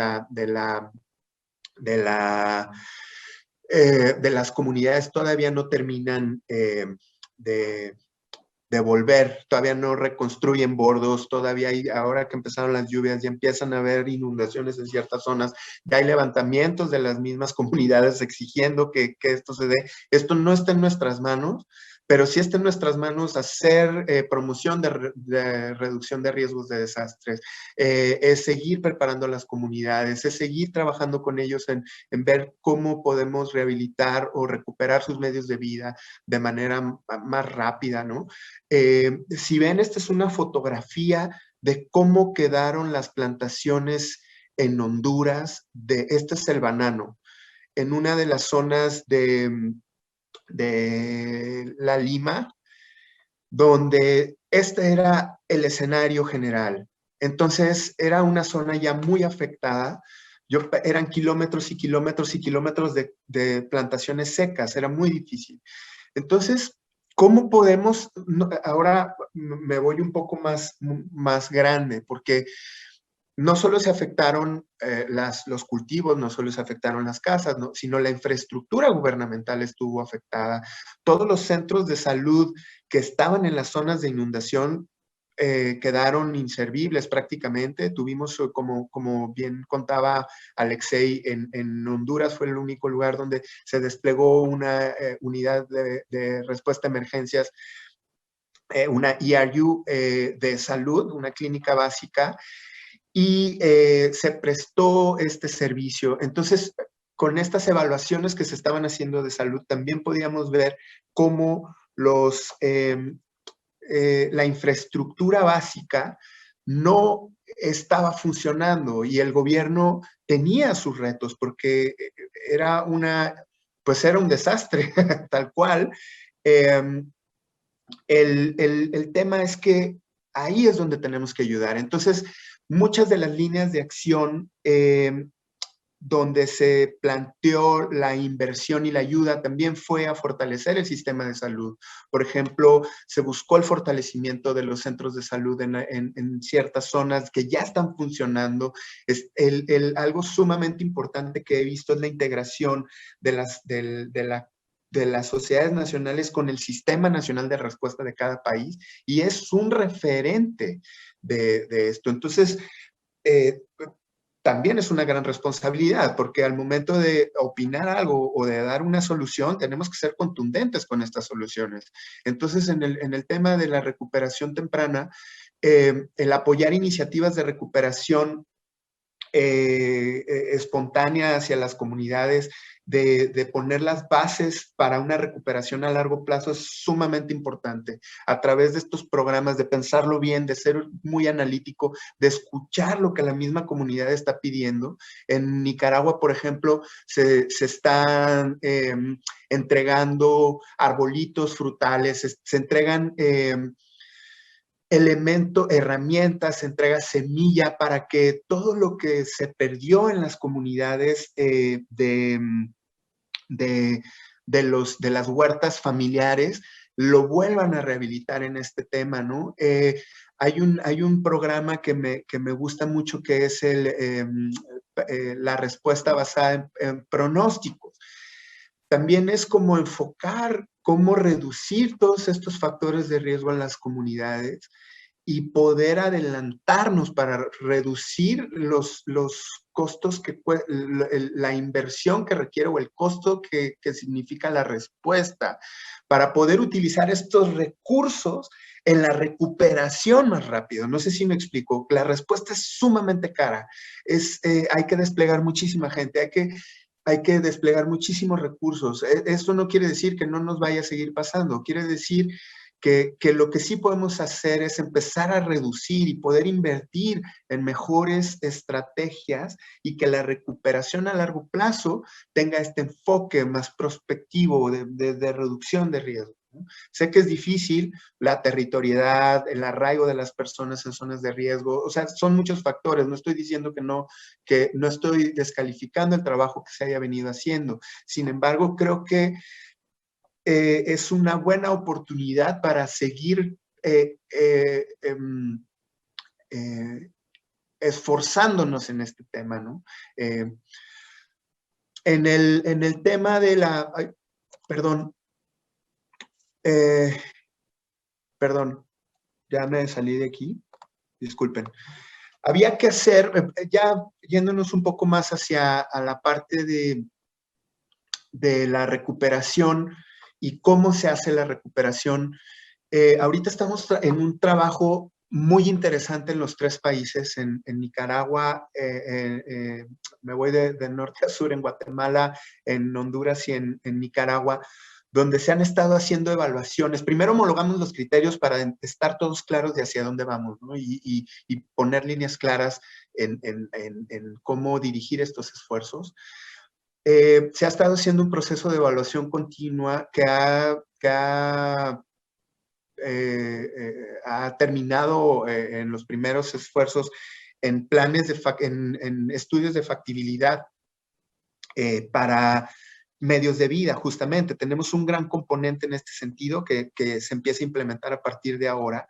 las comunidades todavía no terminan de volver, todavía no reconstruyen bordos, todavía hay, ahora que empezaron las lluvias, ya empiezan a haber inundaciones en ciertas zonas, ya hay levantamientos de las mismas comunidades exigiendo que esto se dé. Esto no está en nuestras manos, pero sí está en nuestras manos hacer promoción de reducción de riesgos de desastres, es seguir preparando a las comunidades, es seguir trabajando con ellos en ver cómo podemos rehabilitar o recuperar sus medios de vida de manera más rápida, ¿no? Si ven, esta es una fotografía de cómo quedaron las plantaciones en Honduras, este es el banano, en una de las zonas de La Lima, donde este era el escenario general. Entonces, era una zona ya muy afectada. Eran kilómetros y kilómetros y kilómetros de plantaciones secas, era muy difícil. Entonces, ¿cómo podemos? Ahora me voy un poco más grande, porque no solo se afectaron los cultivos, no solo se afectaron las casas, ¿no? Sino la infraestructura gubernamental estuvo afectada. Todos los centros de salud que estaban en las zonas de inundación quedaron inservibles prácticamente. Tuvimos, como bien contaba Alexei, en Honduras fue el único lugar donde se desplegó una unidad de respuesta a emergencias, una ERU de salud, una clínica básica, y se prestó este servicio. Entonces, con estas evaluaciones que se estaban haciendo de salud, también podíamos ver cómo la infraestructura básica no estaba funcionando y el gobierno tenía sus retos porque era un desastre, tal cual. El tema es que ahí es donde tenemos que ayudar. Entonces, muchas de las líneas de acción donde se planteó la inversión y la ayuda también fue a fortalecer el sistema de salud. Por ejemplo, se buscó el fortalecimiento de los centros de salud en ciertas zonas que ya están funcionando. Algo sumamente importante que he visto es la integración de las sociedades nacionales con el Sistema Nacional de Respuesta de cada país, y es un referente de esto. Entonces, también es una gran responsabilidad, porque al momento de opinar algo o de dar una solución, tenemos que ser contundentes con estas soluciones. Entonces, en el tema de la recuperación temprana, el apoyar iniciativas de recuperación espontánea hacia las comunidades, de poner las bases para una recuperación a largo plazo es sumamente importante. A través de estos programas, de pensarlo bien, de ser muy analítico, de escuchar lo que la misma comunidad está pidiendo. En Nicaragua, por ejemplo, se están entregando arbolitos frutales, se entregan herramientas, se entrega semilla para que todo lo que se perdió en las comunidades de las huertas familiares lo vuelvan a rehabilitar en este tema, ¿no? Hay un programa que me gusta mucho que es la respuesta basada en pronósticos. También es como enfocar cómo reducir todos estos factores de riesgo en las comunidades y poder adelantarnos para reducir los costos, la inversión que requiere o el costo que significa la respuesta, para poder utilizar estos recursos en la recuperación más rápido. No sé si me explico. La respuesta es sumamente cara. Hay que desplegar muchísima gente, hay que desplegar muchísimos recursos. Esto no quiere decir que no nos vaya a seguir pasando, quiere decir que lo que sí podemos hacer es empezar a reducir y poder invertir en mejores estrategias y que la recuperación a largo plazo tenga este enfoque más prospectivo de reducción de riesgo, ¿no? Sé que es difícil, la territorialidad, el arraigo de las personas en zonas de riesgo, o sea, son muchos factores. No estoy diciendo que no estoy descalificando el trabajo que se haya venido haciendo. Sin embargo, creo que es una buena oportunidad para seguir esforzándonos en este tema, ¿no? En el tema de la... Ay, perdón. Perdón, ya me salí de aquí. Disculpen. Había que hacer, ya yéndonos un poco más hacia la parte de la recuperación y cómo se hace la recuperación. Ahorita estamos en un trabajo muy interesante en los 3 países, en Nicaragua, me voy de norte a sur, en Guatemala, en Honduras y en Nicaragua, donde se han estado haciendo evaluaciones. Primero homologamos los criterios para estar todos claros de hacia dónde vamos, ¿no? Y poner líneas claras en cómo dirigir estos esfuerzos. Se ha estado haciendo un proceso de evaluación continua que ha terminado en los primeros esfuerzos en planes en estudios de factibilidad para medios de vida, justamente. Tenemos un gran componente en este sentido que se empieza a implementar a partir de ahora.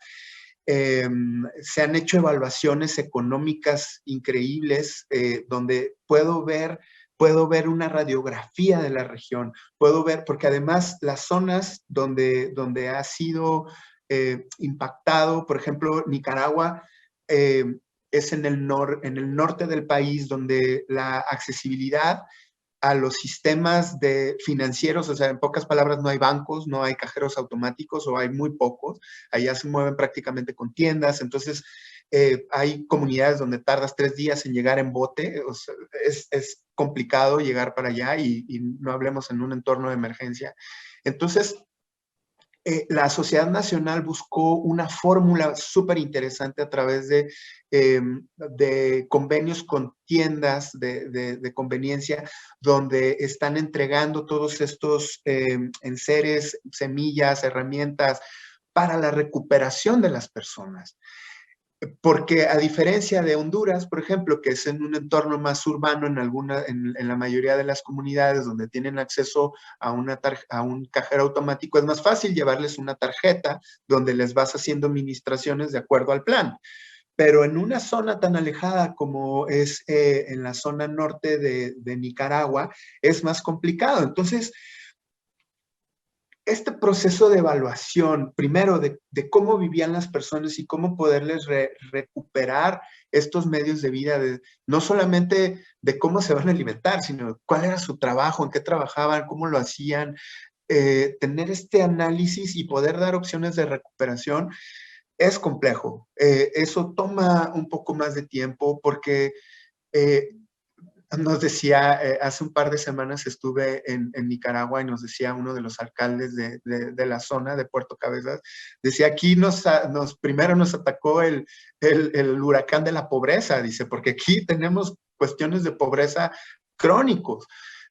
Se han hecho evaluaciones económicas increíbles donde puedo ver una radiografía de la región, puedo ver, porque además las zonas donde ha sido impactado, por ejemplo, Nicaragua, es en el norte del país, donde la accesibilidad a los sistemas financieros, o sea, en pocas palabras, no hay bancos, no hay cajeros automáticos o hay muy pocos. Allá se mueven prácticamente con tiendas, entonces hay comunidades donde tardas 3 días en llegar en bote, o sea, es complicado llegar para allá y no hablemos en un entorno de emergencia. Entonces, la Sociedad Nacional buscó una fórmula súper interesante a través de convenios con tiendas de conveniencia, donde están entregando todos estos enseres, semillas, herramientas para la recuperación de las personas. Porque a diferencia de Honduras, por ejemplo, que es en un entorno más urbano en la mayoría de las comunidades donde tienen acceso a un cajero automático, es más fácil llevarles una tarjeta donde les vas haciendo administraciones de acuerdo al plan. Pero en una zona tan alejada como es en la zona norte de Nicaragua, es más complicado. Entonces, este proceso de evaluación, primero de cómo vivían las personas y cómo poderles recuperar estos medios de vida, no solamente de cómo se van a alimentar, sino cuál era su trabajo, en qué trabajaban, cómo lo hacían, tener este análisis y poder dar opciones de recuperación es complejo. Eso toma un poco más de tiempo porque nos decía, hace un par de semanas estuve en Nicaragua y nos decía uno de los alcaldes de la zona de Puerto Cabezas, decía, aquí primero nos atacó el huracán de la pobreza, dice, porque aquí tenemos cuestiones de pobreza crónicos.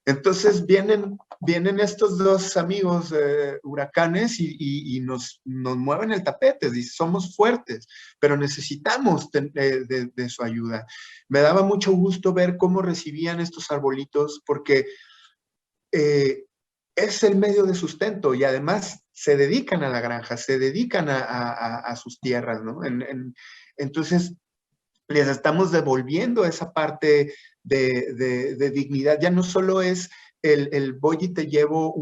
Entonces vienen estos dos amigos huracanes y nos mueven el tapete, dice, somos fuertes, pero necesitamos de su ayuda. Me daba mucho gusto ver cómo recibían estos arbolitos, porque es el medio de sustento y además se dedican a la granja, se dedican a sus tierras, ¿no? Entonces, les estamos devolviendo esa parte de dignidad. Ya no solo es el voy y te llevo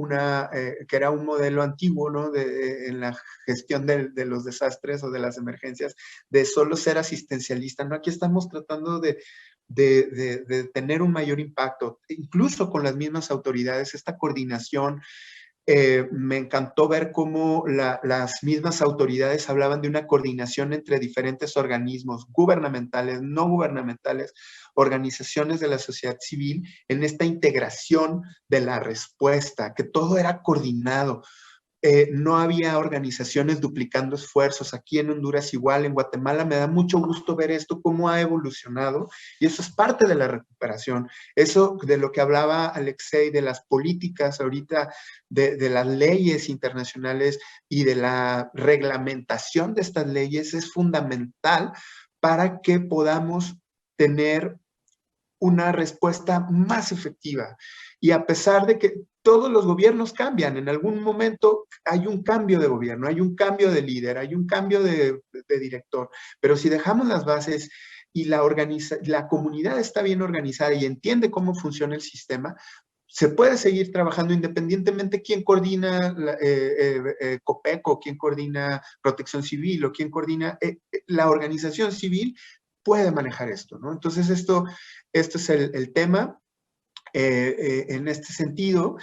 que era un modelo antiguo, ¿no? En la gestión de los desastres o de las emergencias, de solo ser asistencialista, ¿no? Aquí estamos tratando de tener un mayor impacto, incluso con las mismas autoridades, esta coordinación. Me encantó ver cómo las mismas autoridades hablaban de una coordinación entre diferentes organismos gubernamentales, no gubernamentales, organizaciones de la sociedad civil, en esta integración de la respuesta, que todo era coordinado. No había organizaciones duplicando esfuerzos. Aquí en Honduras igual, en Guatemala me da mucho gusto ver esto, cómo ha evolucionado, y eso es parte de la recuperación. Eso de lo que hablaba Alexei, de las políticas ahorita, de las leyes internacionales y de la reglamentación de estas leyes es fundamental para que podamos tener una respuesta más efectiva. Y a pesar de que todos los gobiernos cambian, en algún momento hay un cambio de gobierno, hay un cambio de líder, hay un cambio de director, pero si dejamos las bases y la comunidad está bien organizada y entiende cómo funciona el sistema, se puede seguir trabajando independientemente quién coordina COPECO, quién coordina Protección Civil o quién coordina la organización civil puede manejar esto, ¿no? Entonces esto es el tema en este sentido.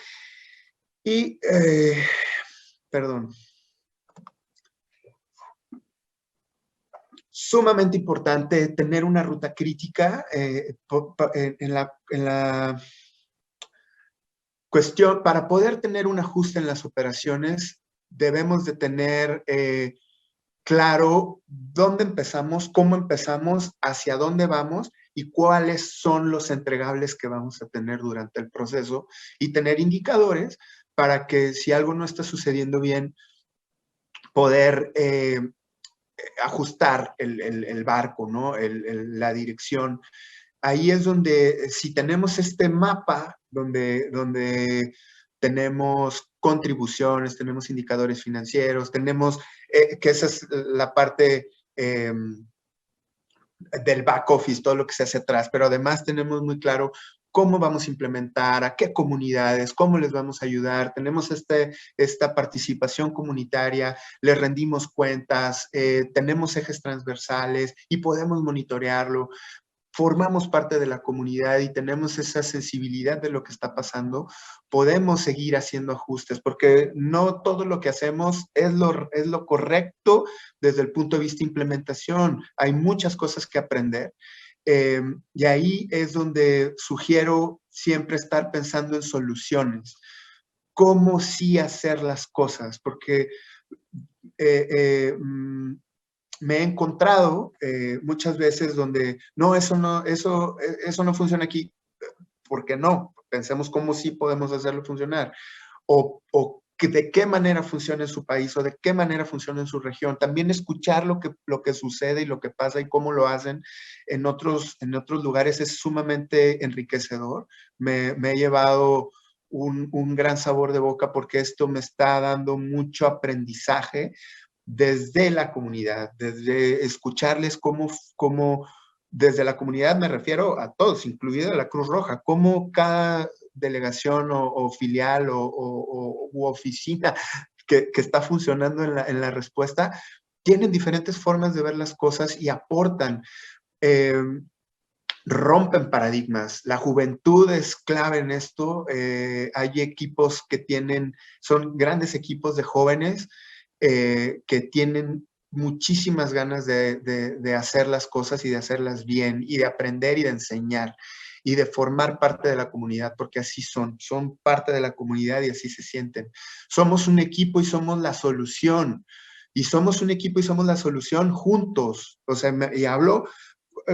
Y, perdón, sumamente importante tener una ruta crítica en la cuestión, para poder tener un ajuste en las operaciones, debemos de tener claro dónde empezamos, cómo empezamos, hacia dónde vamos y cuáles son los entregables que vamos a tener durante el proceso y tener indicadores para que si algo no está sucediendo bien, poder ajustar el barco, ¿no? La dirección. Ahí es donde, si tenemos este mapa, donde tenemos contribuciones, tenemos indicadores financieros, tenemos, que esa es la parte del back office, todo lo que se hace atrás, pero además tenemos muy claro cómo vamos a implementar, a qué comunidades, cómo les vamos a ayudar, tenemos esta participación comunitaria, les rendimos cuentas, tenemos ejes transversales y podemos monitorearlo. Formamos parte de la comunidad y tenemos esa sensibilidad de lo que está pasando, podemos seguir haciendo ajustes, porque no todo lo que hacemos es lo correcto desde el punto de vista de implementación. Hay muchas cosas que aprender. Y ahí es donde sugiero siempre estar pensando en soluciones. ¿Cómo sí hacer las cosas? Porque me he encontrado muchas veces donde no, eso no funciona aquí. ¿Por qué no? Pensemos cómo sí podemos hacerlo funcionar. O de qué manera funciona en su país o de qué manera funciona en su región. También escuchar lo que sucede y lo que pasa y cómo lo hacen en otros lugares es sumamente enriquecedor. Me he llevado un gran sabor de boca porque esto me está dando mucho aprendizaje desde la comunidad, desde escucharles cómo desde la comunidad me refiero a todos, incluida la Cruz Roja, cómo cada delegación o filial u oficina que está funcionando en la respuesta, tienen diferentes formas de ver las cosas y aportan, rompen paradigmas. La juventud es clave en esto. Hay equipos que son grandes equipos de jóvenes que tienen muchísimas ganas de hacer las cosas y de hacerlas bien y de aprender y de enseñar y de formar parte de la comunidad, porque así son parte de la comunidad y así se sienten. Somos un equipo y somos la solución. Y somos un equipo y somos la solución juntos. O sea, y hablo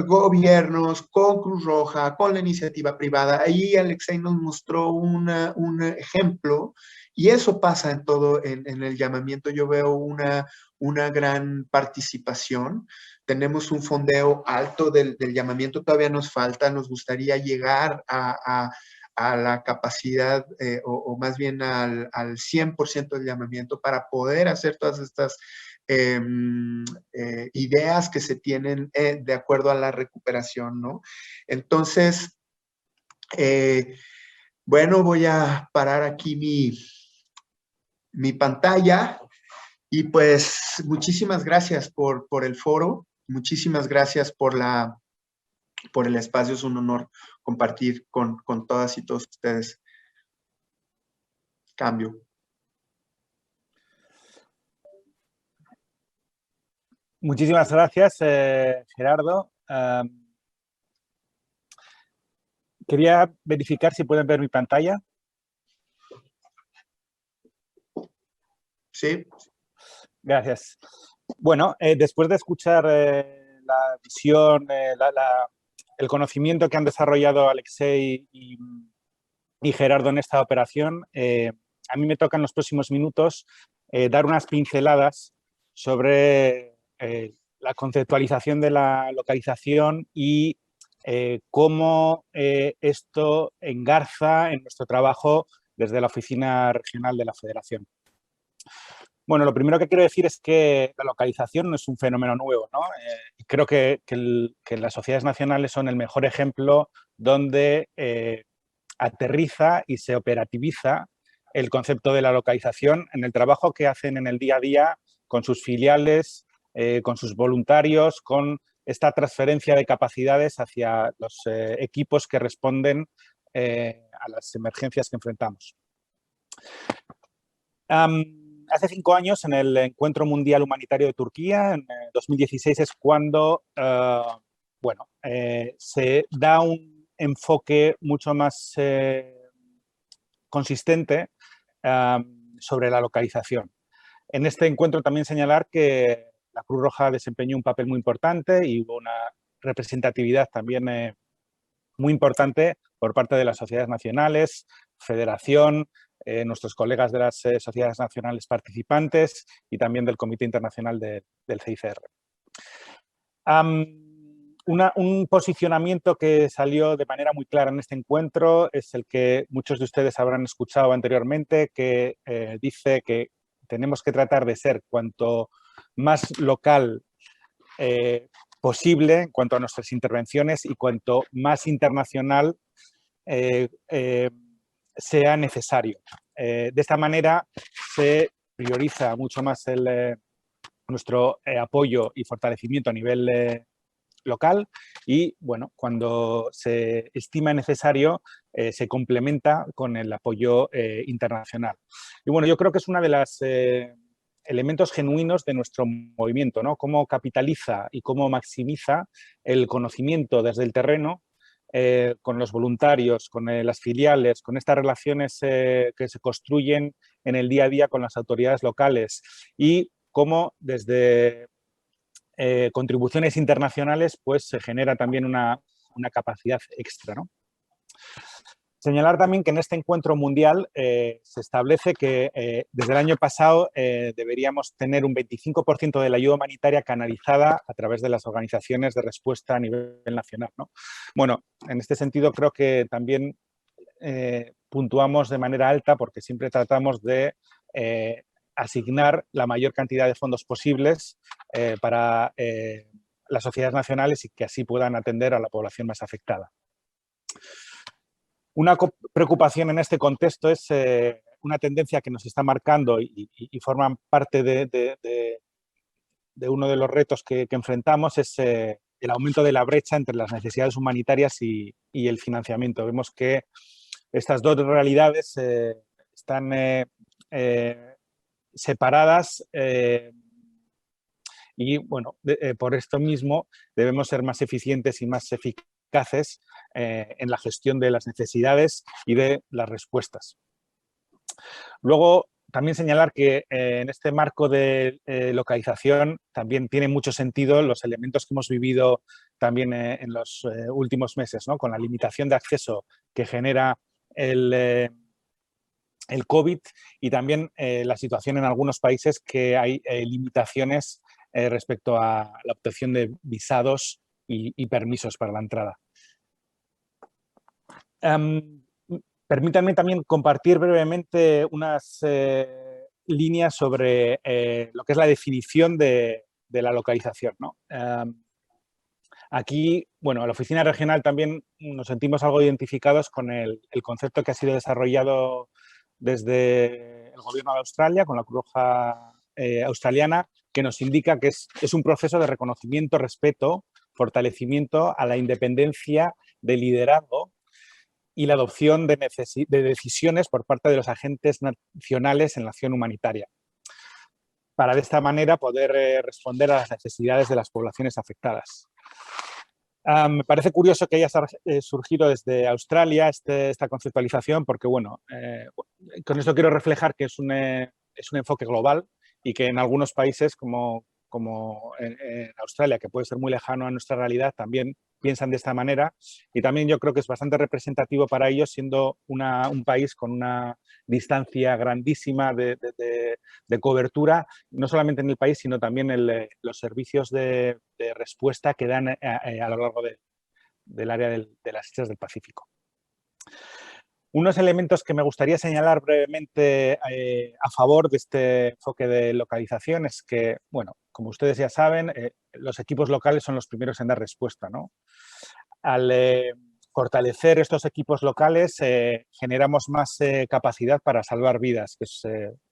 gobiernos, con Cruz Roja, con la iniciativa privada. Ahí Alexei nos mostró un ejemplo y eso pasa en todo, en el llamamiento. Yo veo una gran participación. Tenemos un fondeo alto del llamamiento, todavía nos falta, nos gustaría llegar a la capacidad o más bien al 100% del llamamiento para poder hacer todas estas ideas que se tienen de acuerdo a la recuperación, ¿no? Entonces, bueno, voy a parar aquí mi pantalla y pues muchísimas gracias por el foro, muchísimas gracias por el espacio, es un honor compartir con todas y todos ustedes. Cambio. Muchísimas gracias, Gerardo. Quería verificar si pueden ver mi pantalla. Sí. Gracias. Bueno, después de escuchar la visión, el conocimiento que han desarrollado Alexei y Gerardo en esta operación, a mí me toca en los próximos minutos dar unas pinceladas sobre la conceptualización de la localización y cómo esto engarza en nuestro trabajo desde la Oficina Regional de la Federación. Bueno, lo primero que quiero decir es que la localización no es un fenómeno nuevo, ¿no? Creo que las sociedades nacionales son el mejor ejemplo donde aterriza y se operativiza el concepto de la localización en el trabajo que hacen en el día a día con sus filiales, con sus voluntarios, con esta transferencia de capacidades hacia los equipos que responden a las emergencias que enfrentamos. Hace 5 años, en el Encuentro Mundial Humanitario de Turquía, en 2016, es cuando se da un enfoque mucho más consistente sobre la localización. En este encuentro también señalar que la Cruz Roja desempeñó un papel muy importante y hubo una representatividad también muy importante por parte de las sociedades nacionales, Federación, nuestros colegas de las sociedades nacionales participantes y también del Comité Internacional del CICR. Un posicionamiento que salió de manera muy clara en este encuentro es el que muchos de ustedes habrán escuchado anteriormente, que dice que tenemos que tratar de ser cuanto más local posible en cuanto a nuestras intervenciones y cuanto más internacional sea necesario. De esta manera se prioriza mucho más nuestro apoyo y fortalecimiento a nivel local y, bueno, cuando se estima necesario, se complementa con el apoyo internacional. Y, bueno, yo creo que es una de las elementos genuinos de nuestro movimiento, ¿no? Cómo capitaliza y cómo maximiza el conocimiento desde el terreno con los voluntarios, con las filiales, con estas relaciones que se construyen en el día a día con las autoridades locales y cómo desde contribuciones internacionales pues se genera también una capacidad extra, ¿no? Señalar también que en este encuentro mundial se establece que desde el año pasado deberíamos tener un 25% de la ayuda humanitaria canalizada a través de las organizaciones de respuesta a nivel nacional, ¿no? Bueno, en este sentido creo que también puntuamos de manera alta porque siempre tratamos de asignar la mayor cantidad de fondos posibles para las sociedades nacionales y que así puedan atender a la población más afectada. Una preocupación en este contexto es una tendencia que nos está marcando y forma parte de uno de los retos que enfrentamos, es el aumento de la brecha entre las necesidades humanitarias y el financiamiento. Vemos que estas dos realidades están separadas y, bueno, por esto mismo debemos ser más eficientes y más eficaces en la gestión de las necesidades y de las respuestas. Luego, también señalar que en este marco de localización también tiene mucho sentido los elementos que hemos vivido también en los últimos meses, ¿no? Con la limitación de acceso que genera el COVID y también la situación en algunos países que hay limitaciones respecto a la obtención de visados y permisos para la entrada. Permítanme también compartir brevemente unas líneas sobre lo que es la definición de la localización, ¿no? Aquí, bueno, la oficina regional también nos sentimos algo identificados con el concepto que ha sido desarrollado desde el gobierno de Australia, con la Cruz Roja australiana, que nos indica que es un proceso de reconocimiento, respeto, fortalecimiento a la independencia de liderazgo y la adopción de decisiones por parte de los agentes nacionales en la acción humanitaria, para de esta manera poder responder a las necesidades de las poblaciones afectadas. Me parece curioso que haya surgido desde Australia esta conceptualización porque, bueno, con esto quiero reflejar que es un enfoque global y que en algunos países como en Australia, que puede ser muy lejano a nuestra realidad, también piensan de esta manera y también yo creo que es bastante representativo para ellos, siendo un país con una distancia grandísima de cobertura, no solamente en el país, sino también en los servicios de respuesta que dan a lo largo del área de las islas del Pacífico. Unos elementos que me gustaría señalar brevemente a favor de este enfoque de localización es que, bueno, como ustedes ya saben, los equipos locales son los primeros en dar respuesta, ¿no? Al fortalecer estos equipos locales generamos más capacidad para salvar vidas, que es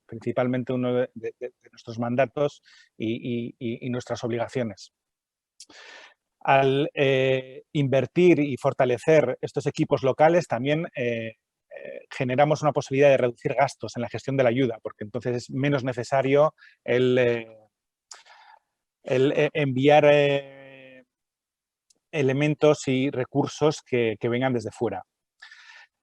principalmente uno de nuestros mandatos y nuestras obligaciones. Al invertir y fortalecer estos equipos locales también generamos una posibilidad de reducir gastos en la gestión de la ayuda, porque entonces es menos necesario el enviar elementos y recursos que vengan desde fuera.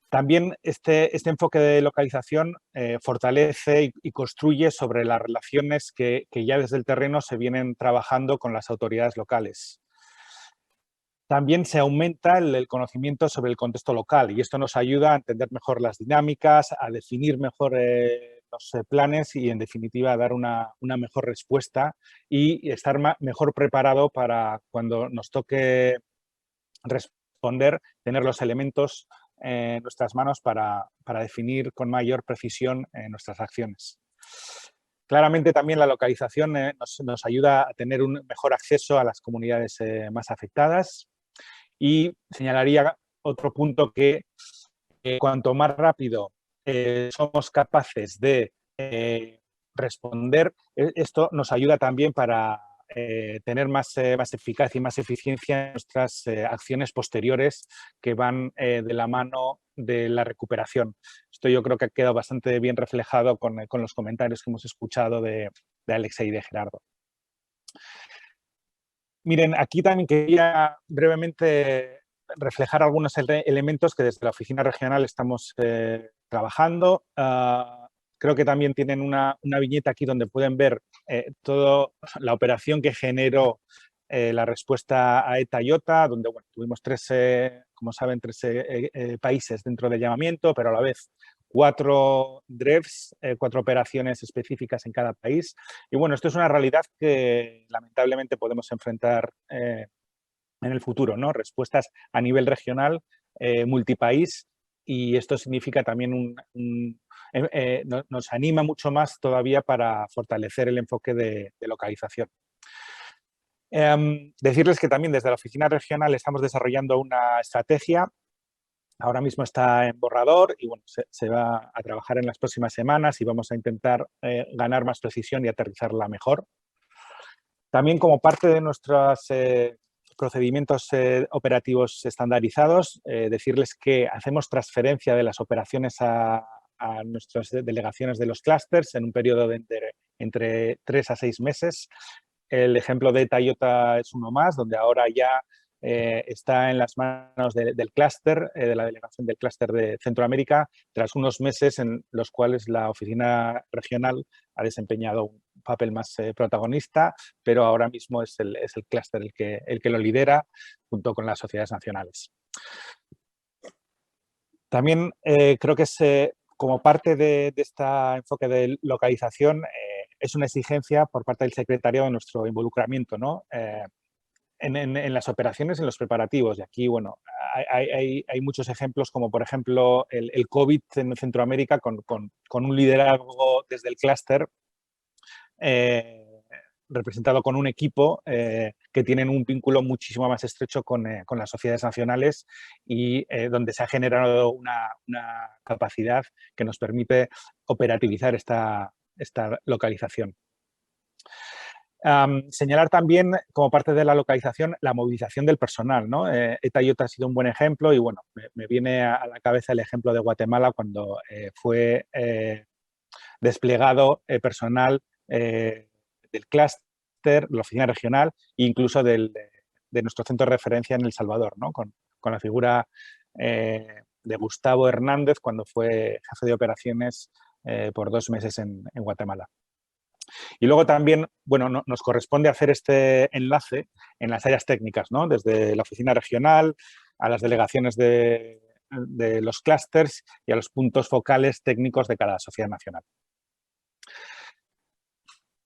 También este enfoque de localización fortalece y construye sobre las relaciones que ya desde el terreno se vienen trabajando con las autoridades locales. También se aumenta el conocimiento sobre el contexto local y esto nos ayuda a entender mejor las dinámicas, a definir mejor los planes y, en definitiva, a dar una mejor respuesta y estar mejor preparado para cuando nos toque responder, tener los elementos en nuestras manos para definir con mayor precisión nuestras acciones. Claramente también la localización nos ayuda a tener un mejor acceso a las comunidades más afectadas. Y señalaría otro punto que cuanto más rápido somos capaces de responder, esto nos ayuda también para tener más eficacia y más eficiencia en nuestras acciones posteriores que van de la mano de la recuperación. Esto yo creo que ha quedado bastante bien reflejado con los comentarios que hemos escuchado de Alexei y de Gerardo. Miren, aquí también quería brevemente reflejar algunos elementos que desde la oficina regional estamos trabajando. Creo que también tienen una viñeta aquí donde pueden ver toda la operación que generó la respuesta a ETA y OTA, donde bueno, tuvimos como saben, tres países dentro del llamamiento, pero a la vez 4 DREFs, 4 operaciones específicas en cada país. Y bueno, esto es una realidad que lamentablemente podemos enfrentar en el futuro, ¿no? Respuestas a nivel regional, multipaís, y esto significa también nos anima mucho más todavía para fortalecer el enfoque de localización. Decirles que también desde la oficina regional estamos desarrollando una estrategia. Ahora mismo está en borrador y bueno, se va a trabajar en las próximas semanas y vamos a intentar ganar más precisión y aterrizarla mejor. También como parte de nuestros procedimientos operativos estandarizados, decirles que hacemos transferencia de las operaciones a nuestras delegaciones de los clústeres en un periodo de entre 3 a 6 meses. El ejemplo de Toyota es uno más, donde ahora ya está en las manos del clúster, de la delegación del clúster de Centroamérica, tras unos meses en los cuales la oficina regional ha desempeñado un papel más protagonista, pero ahora mismo es el clúster el que lo lidera junto con las sociedades nacionales. También creo que como parte de este enfoque de localización es una exigencia por parte del secretariado de nuestro involucramiento, ¿no? En las operaciones, en los preparativos. Y aquí, bueno, hay muchos ejemplos, como por ejemplo el COVID en Centroamérica con un liderazgo desde el clúster representado con un equipo que tienen un vínculo muchísimo más estrecho con las sociedades nacionales y donde se ha generado una capacidad que nos permite operativizar esta localización. Señalar también, como parte de la localización, la movilización del personal, ¿no? Toyota ha sido un buen ejemplo y, bueno, me viene a la cabeza el ejemplo de Guatemala cuando fue desplegado personal del clúster, la oficina regional e incluso de nuestro centro de referencia en El Salvador, ¿no? Con la figura de Gustavo Hernández cuando fue jefe de operaciones por 2 meses en Guatemala. Y luego también, bueno, nos corresponde hacer este enlace en las áreas técnicas, ¿no? Desde la oficina regional a las delegaciones de los clústeres y a los puntos focales técnicos de cada sociedad nacional.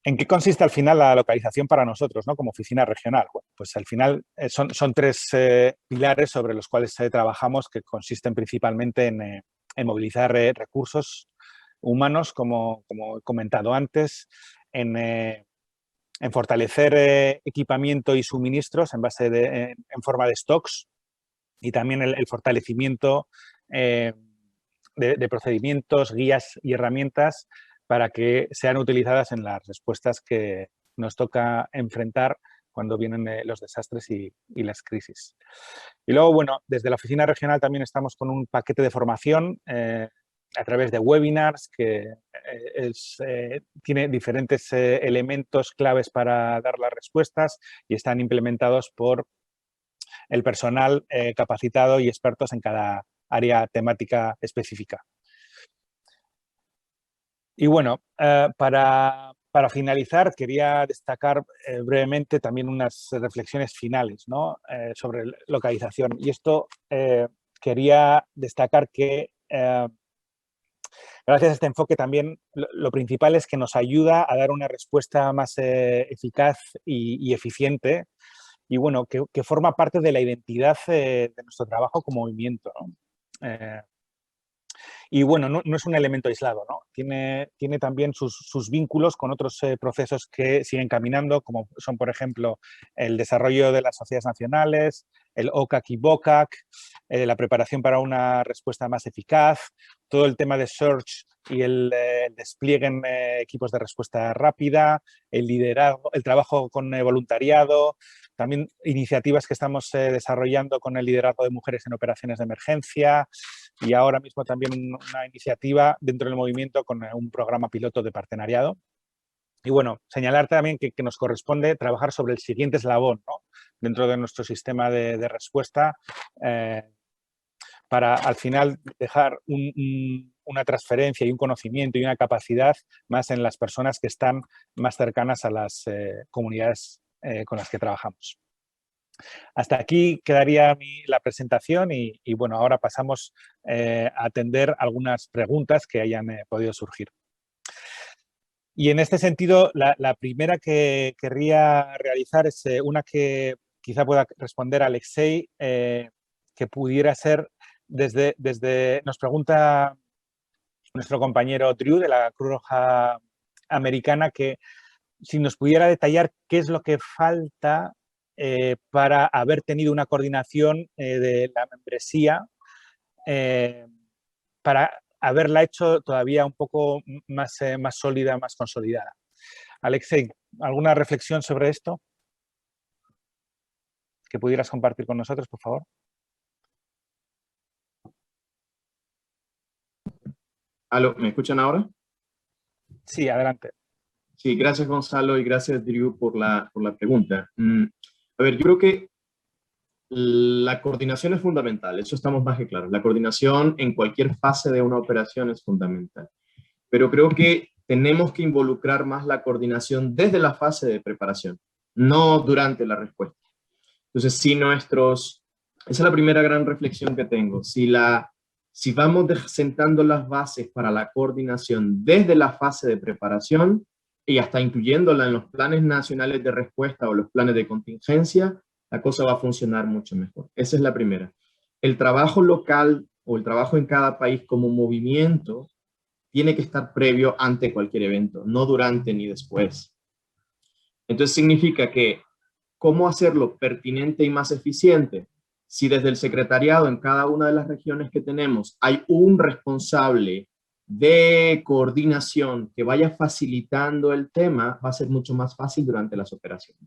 ¿En qué consiste al final la localización para nosotros, ¿no? Como oficina regional? Bueno, pues al final son 3 pilares sobre los cuales trabajamos, que consisten principalmente en movilizar recursos humanos, como he comentado antes, en fortalecer equipamiento y suministros en forma de stocks y también el fortalecimiento de procedimientos, guías y herramientas para que sean utilizadas en las respuestas que nos toca enfrentar cuando vienen los desastres y las crisis. Y luego, bueno, desde la oficina regional también estamos con un paquete de formación a través de webinars que tiene diferentes elementos claves para dar las respuestas y están implementados por el personal capacitado y expertos en cada área temática específica. Y bueno, para finalizar, quería destacar brevemente también unas reflexiones finales, ¿no? Sobre localización. Y esto quería destacar que gracias a este enfoque también lo principal es que nos ayuda a dar una respuesta más eficaz y eficiente y, bueno, que forma parte de la identidad de nuestro trabajo como movimiento, ¿no? Y, bueno, no es un elemento aislado, ¿no? Tiene también sus vínculos con otros procesos que siguen caminando, como son, por ejemplo, el desarrollo de las sociedades nacionales, el OCAC y BOCAC, la preparación para una respuesta más eficaz, todo el tema de search y el despliegue en equipos de respuesta rápida, el liderazgo, el trabajo con voluntariado, también iniciativas que estamos desarrollando con el liderazgo de mujeres en operaciones de emergencia y ahora mismo también una iniciativa dentro del movimiento con un programa piloto de partenariado. Y, bueno, señalar también que nos corresponde trabajar sobre el siguiente eslabón, ¿no? Dentro de nuestro sistema de respuesta para al final dejar una transferencia y un conocimiento y una capacidad más en las personas que están más cercanas a las comunidades con las que trabajamos. Hasta aquí quedaría la presentación y bueno, ahora pasamos a atender algunas preguntas que hayan podido surgir. Y en este sentido, la primera que querría realizar es una que quizá pueda responder Alexei, que pudiera ser nos pregunta nuestro compañero Drew de la Cruz Roja Americana que si nos pudiera detallar qué es lo que falta para haber tenido una coordinación de la membresía para haberla hecho todavía un poco más sólida, más consolidada. Alexei, ¿alguna reflexión sobre esto que pudieras compartir con nosotros, por favor? ¿Aló? ¿Me escuchan ahora? Sí, adelante. Sí, gracias Gonzalo y gracias Drew por la pregunta. A ver, yo creo que la coordinación es fundamental, eso estamos más que claros. La coordinación en cualquier fase de una operación es fundamental. Pero creo que tenemos que involucrar más la coordinación desde la fase de preparación, no durante la respuesta. Entonces, esa es la primera gran reflexión que tengo. Si vamos sentando las bases para la coordinación desde la fase de preparación y hasta incluyéndola en los planes nacionales de respuesta o los planes de contingencia, la cosa va a funcionar mucho mejor. Esa es la primera. El trabajo local o el trabajo en cada país como movimiento tiene que estar previo ante cualquier evento, no durante ni después. Entonces significa que ¿cómo hacerlo pertinente y más eficiente? Si desde el secretariado en cada una de las regiones que tenemos hay un responsable de coordinación que vaya facilitando el tema, va a ser mucho más fácil durante las operaciones.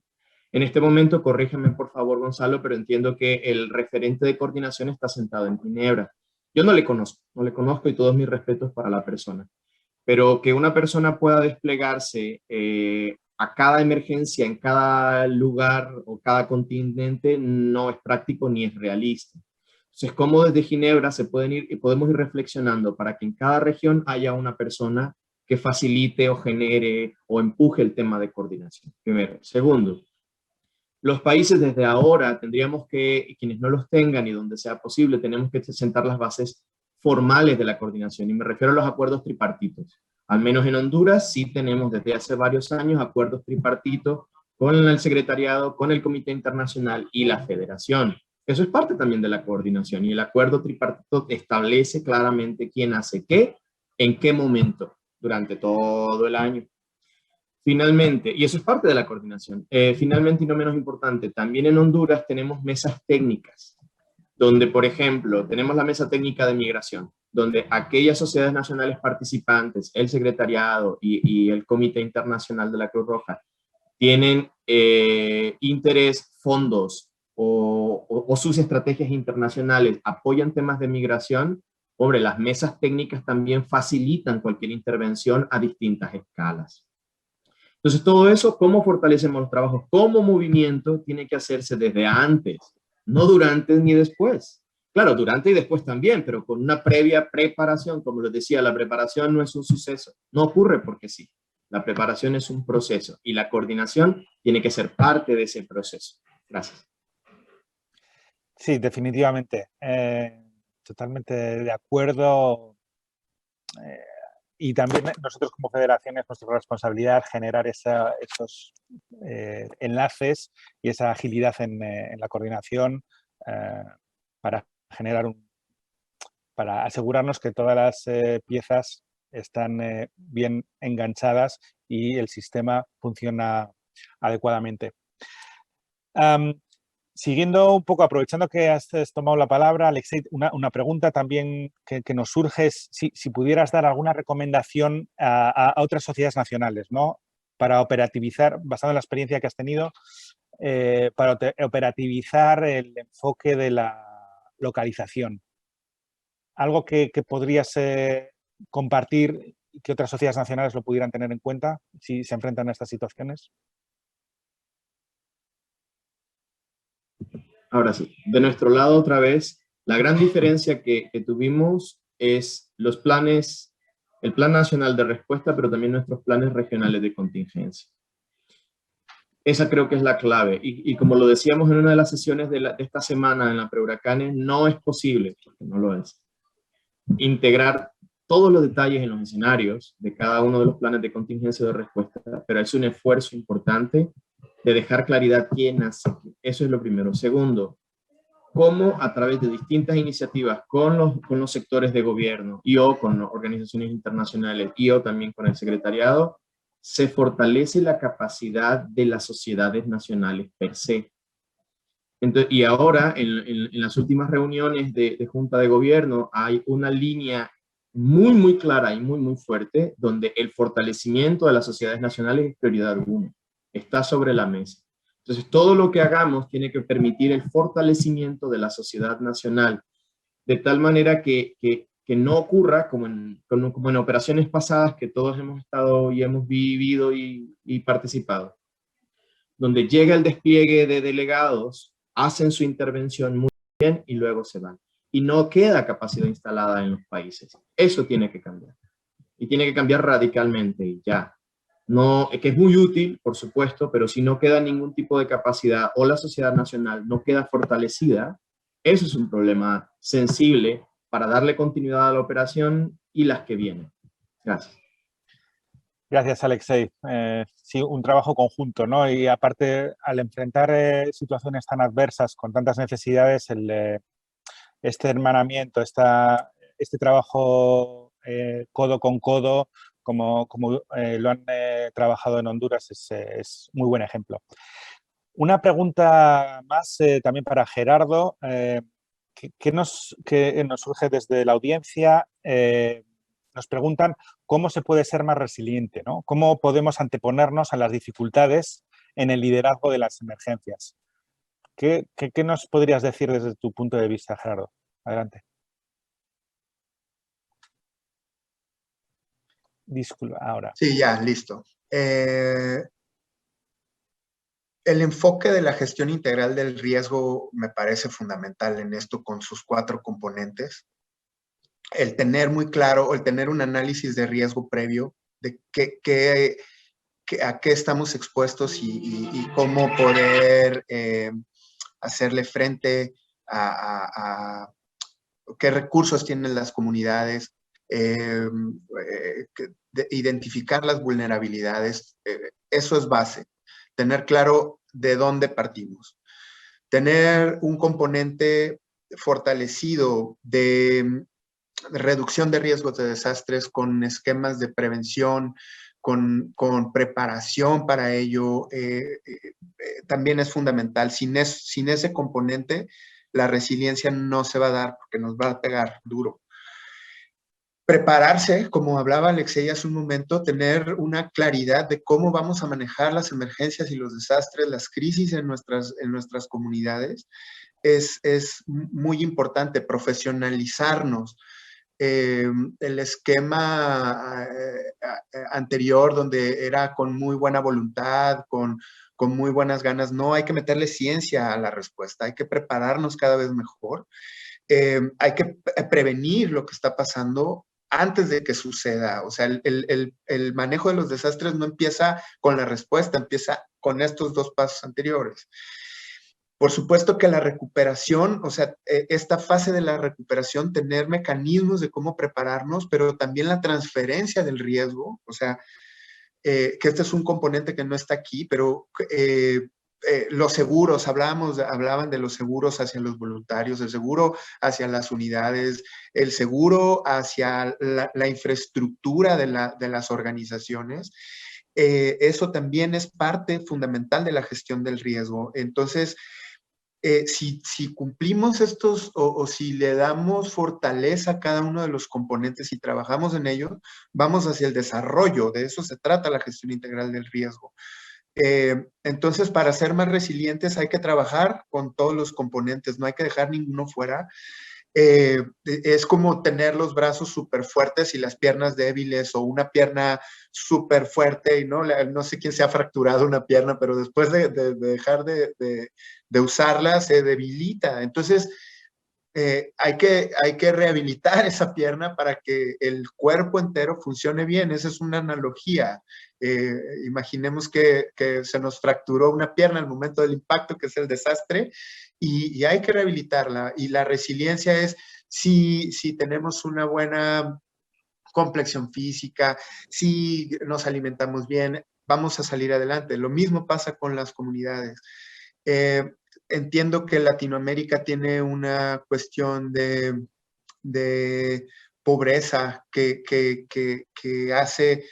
En este momento, corrígeme por favor Gonzalo, pero entiendo que el referente de coordinación está sentado en Ginebra. Yo no le conozco y todos mis respetos para la persona. Pero que una persona pueda desplegarse a cada emergencia, en cada lugar o cada continente, no es práctico ni es realista. Entonces, ¿cómo desde Ginebra podemos ir reflexionando para que en cada región haya una persona que facilite o genere o empuje el tema de coordinación? Primero. Segundo, los países desde ahora tendríamos que, quienes no los tengan y donde sea posible, tenemos que sentar las bases formales de la coordinación, y me refiero a los acuerdos tripartitos. Al menos en Honduras sí tenemos desde hace varios años acuerdos tripartitos con el secretariado, con el Comité Internacional y la Federación. Eso es parte también de la coordinación, y el acuerdo tripartito establece claramente quién hace qué, en qué momento, durante todo el año. Finalmente, y eso es parte de la coordinación, finalmente y no menos importante, también en Honduras tenemos mesas técnicas, donde, por ejemplo, tenemos la mesa técnica de migración, donde aquellas sociedades nacionales participantes, el secretariado y el Comité Internacional de la Cruz Roja, tienen interés, fondos o sus estrategias internacionales apoyan temas de migración. Hombre, las mesas técnicas también facilitan cualquier intervención a distintas escalas. Entonces, todo eso, ¿cómo fortalecemos los trabajos? Como movimiento tiene que hacerse desde antes, no durante ni después. Claro, durante y después también, pero con una previa preparación. Como les decía, la preparación no es un suceso, no ocurre porque sí. La preparación es un proceso y la coordinación tiene que ser parte de ese proceso. Gracias. Sí, definitivamente. Totalmente de acuerdo. Y también nosotros como federación es nuestra responsabilidad generar esos enlaces y esa agilidad en la coordinación para para asegurarnos que todas las piezas están bien enganchadas y el sistema funciona adecuadamente. Siguiendo un poco, aprovechando que has tomado la palabra, Alexei, una pregunta también que nos surge es si pudieras dar alguna recomendación a otras sociedades nacionales, ¿no? Para operativizar, basado en la experiencia que has tenido, para operativizar el enfoque de la localización. Algo que podrías compartir y que otras sociedades nacionales lo pudieran tener en cuenta si se enfrentan a estas situaciones. Ahora sí, de nuestro lado otra vez, la gran diferencia que tuvimos es los planes, el Plan Nacional de Respuesta, pero también nuestros planes regionales de contingencia. Esa creo que es la clave. Y como lo decíamos en una de las sesiones de esta semana en la Prehuracanes, no es posible, porque no lo es, integrar todos los detalles en los escenarios de cada uno de los planes de contingencia o de respuesta, pero es un esfuerzo importante de dejar claridad quién hace qué. Eso es lo primero. Segundo, cómo a través de distintas iniciativas con los sectores de gobierno y o con organizaciones internacionales y o también con el secretariado, se fortalece la capacidad de las sociedades nacionales per se. Entonces, y ahora, en las últimas reuniones de Junta de Gobierno, hay una línea muy clara y muy fuerte, donde el fortalecimiento de las sociedades nacionales es prioridad 1. Está sobre la mesa. Entonces, todo lo que hagamos tiene que permitir el fortalecimiento de la sociedad nacional, de tal manera que que no ocurra como en operaciones pasadas que todos hemos estado y hemos vivido y participado, donde llega el despliegue de delegados, hacen su intervención muy bien y luego se van. Y no queda capacidad instalada en los países. Eso tiene que cambiar. Y tiene que cambiar radicalmente y ya. No, que es muy útil, por supuesto, pero si no queda ningún tipo de capacidad o la sociedad nacional no queda fortalecida, eso es un problema sensible para darle continuidad a la operación y las que vienen. Gracias. Gracias, Alexei. Sí, un trabajo conjunto, ¿no? Y aparte, al enfrentar situaciones tan adversas con tantas necesidades, este hermanamiento, este trabajo codo con codo, como lo han trabajado en Honduras, es muy buen ejemplo. Una pregunta más también para Gerardo, que nos surge desde la audiencia. Nos preguntan cómo se puede ser más resiliente, ¿no? ¿Cómo podemos anteponernos a las dificultades en el liderazgo de las emergencias? ¿Qué nos podrías decir desde tu punto de vista, Gerardo? Adelante. Disculpa, ahora. Sí, ya, listo. El enfoque de la gestión integral del riesgo me parece fundamental en esto con sus 4 componentes. El tener muy claro, el tener un análisis de riesgo previo de a qué estamos expuestos y cómo poder hacerle frente a qué recursos tienen las comunidades, identificar las vulnerabilidades, eso es base. Tener claro de dónde partimos. Tener un componente fortalecido de reducción de riesgos de desastres con esquemas de prevención, con preparación para ello, también es fundamental. Sin ese componente, la resiliencia no se va a dar porque nos va a pegar duro. Prepararse, como hablaba Alexei hace un momento, tener una claridad de cómo vamos a manejar las emergencias y los desastres, las crisis en nuestras comunidades, es muy importante. Profesionalizarnos. El esquema anterior, donde era con muy buena voluntad, con muy buenas ganas, no, hay que meterle ciencia a la respuesta, hay que prepararnos cada vez mejor, hay que prevenir lo que está pasando antes de que suceda. O sea, el manejo de los desastres no empieza con la respuesta, empieza con estos 2 pasos anteriores. Por supuesto que la recuperación, o sea, esta fase de la recuperación, tener mecanismos de cómo prepararnos, pero también la transferencia del riesgo, o sea, que este es un componente que no está aquí, pero los seguros, hablaban de los seguros hacia los voluntarios, el seguro hacia las unidades, el seguro hacia la infraestructura de las organizaciones. Eso también es parte fundamental de la gestión del riesgo. Entonces, si cumplimos estos o si le damos fortaleza a cada uno de los componentes y trabajamos en ello, vamos hacia el desarrollo. De eso se trata la gestión integral del riesgo. Entonces, para ser más resilientes hay que trabajar con todos los componentes, no hay que dejar ninguno fuera. Es como tener los brazos súper fuertes y las piernas débiles, o una pierna súper fuerte y no sé quién se ha fracturado una pierna, pero después de dejar de usarla se debilita. Entonces, hay que rehabilitar esa pierna para que el cuerpo entero funcione bien. Esa es una analogía. Imaginemos que se nos fracturó una pierna al momento del impacto, que es el desastre, y hay que rehabilitarla. Y la resiliencia es si tenemos una buena complexión física, si nos alimentamos bien, vamos a salir adelante. Lo mismo pasa con las comunidades. Entiendo que Latinoamérica tiene una cuestión de pobreza que hace,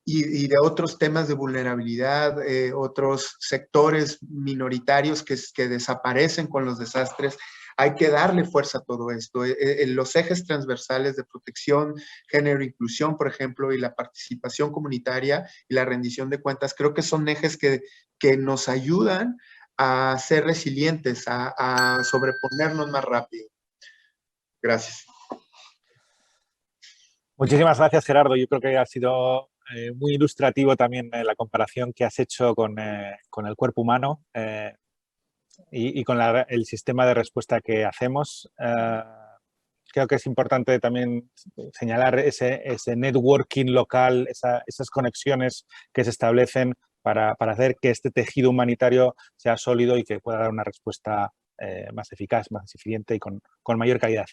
y de otros temas de vulnerabilidad, otros sectores minoritarios que desaparecen con los desastres. Hay que darle fuerza a todo esto. Los ejes transversales de protección, género, inclusión, por ejemplo, y la participación comunitaria y la rendición de cuentas, creo que son ejes que nos ayudan a ser resilientes, a sobreponernos más rápido. Gracias. Muchísimas gracias, Gerardo. Yo creo que ha sido muy ilustrativo también la comparación que has hecho con el cuerpo humano y con el sistema de respuesta que hacemos. Creo que es importante también señalar ese networking local, esas conexiones que se establecen para hacer que este tejido humanitario sea sólido y que pueda dar una respuesta más eficaz, más eficiente y con mayor calidad.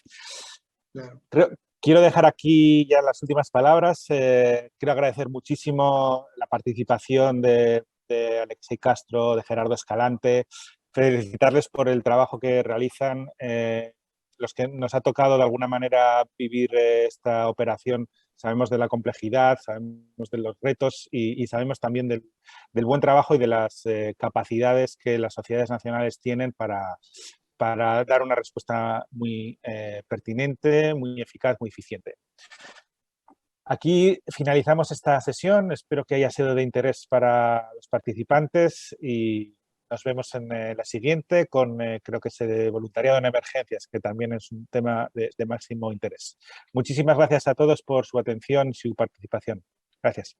Claro. Quiero dejar aquí ya las últimas palabras. Quiero agradecer muchísimo la participación de Alexei Castro, de Gerardo Escalante, felicitarles por el trabajo que realizan. Los que nos ha tocado de alguna manera vivir esta operación, sabemos de la complejidad, sabemos de los retos y sabemos también del buen trabajo y de las capacidades que las sociedades nacionales tienen para dar una respuesta muy pertinente, muy eficaz, muy eficiente. Aquí finalizamos esta sesión. Espero que haya sido de interés para los participantes y nos vemos en la siguiente con, creo que es de voluntariado en emergencias, que también es un tema de máximo interés. Muchísimas gracias a todos por su atención y su participación. Gracias.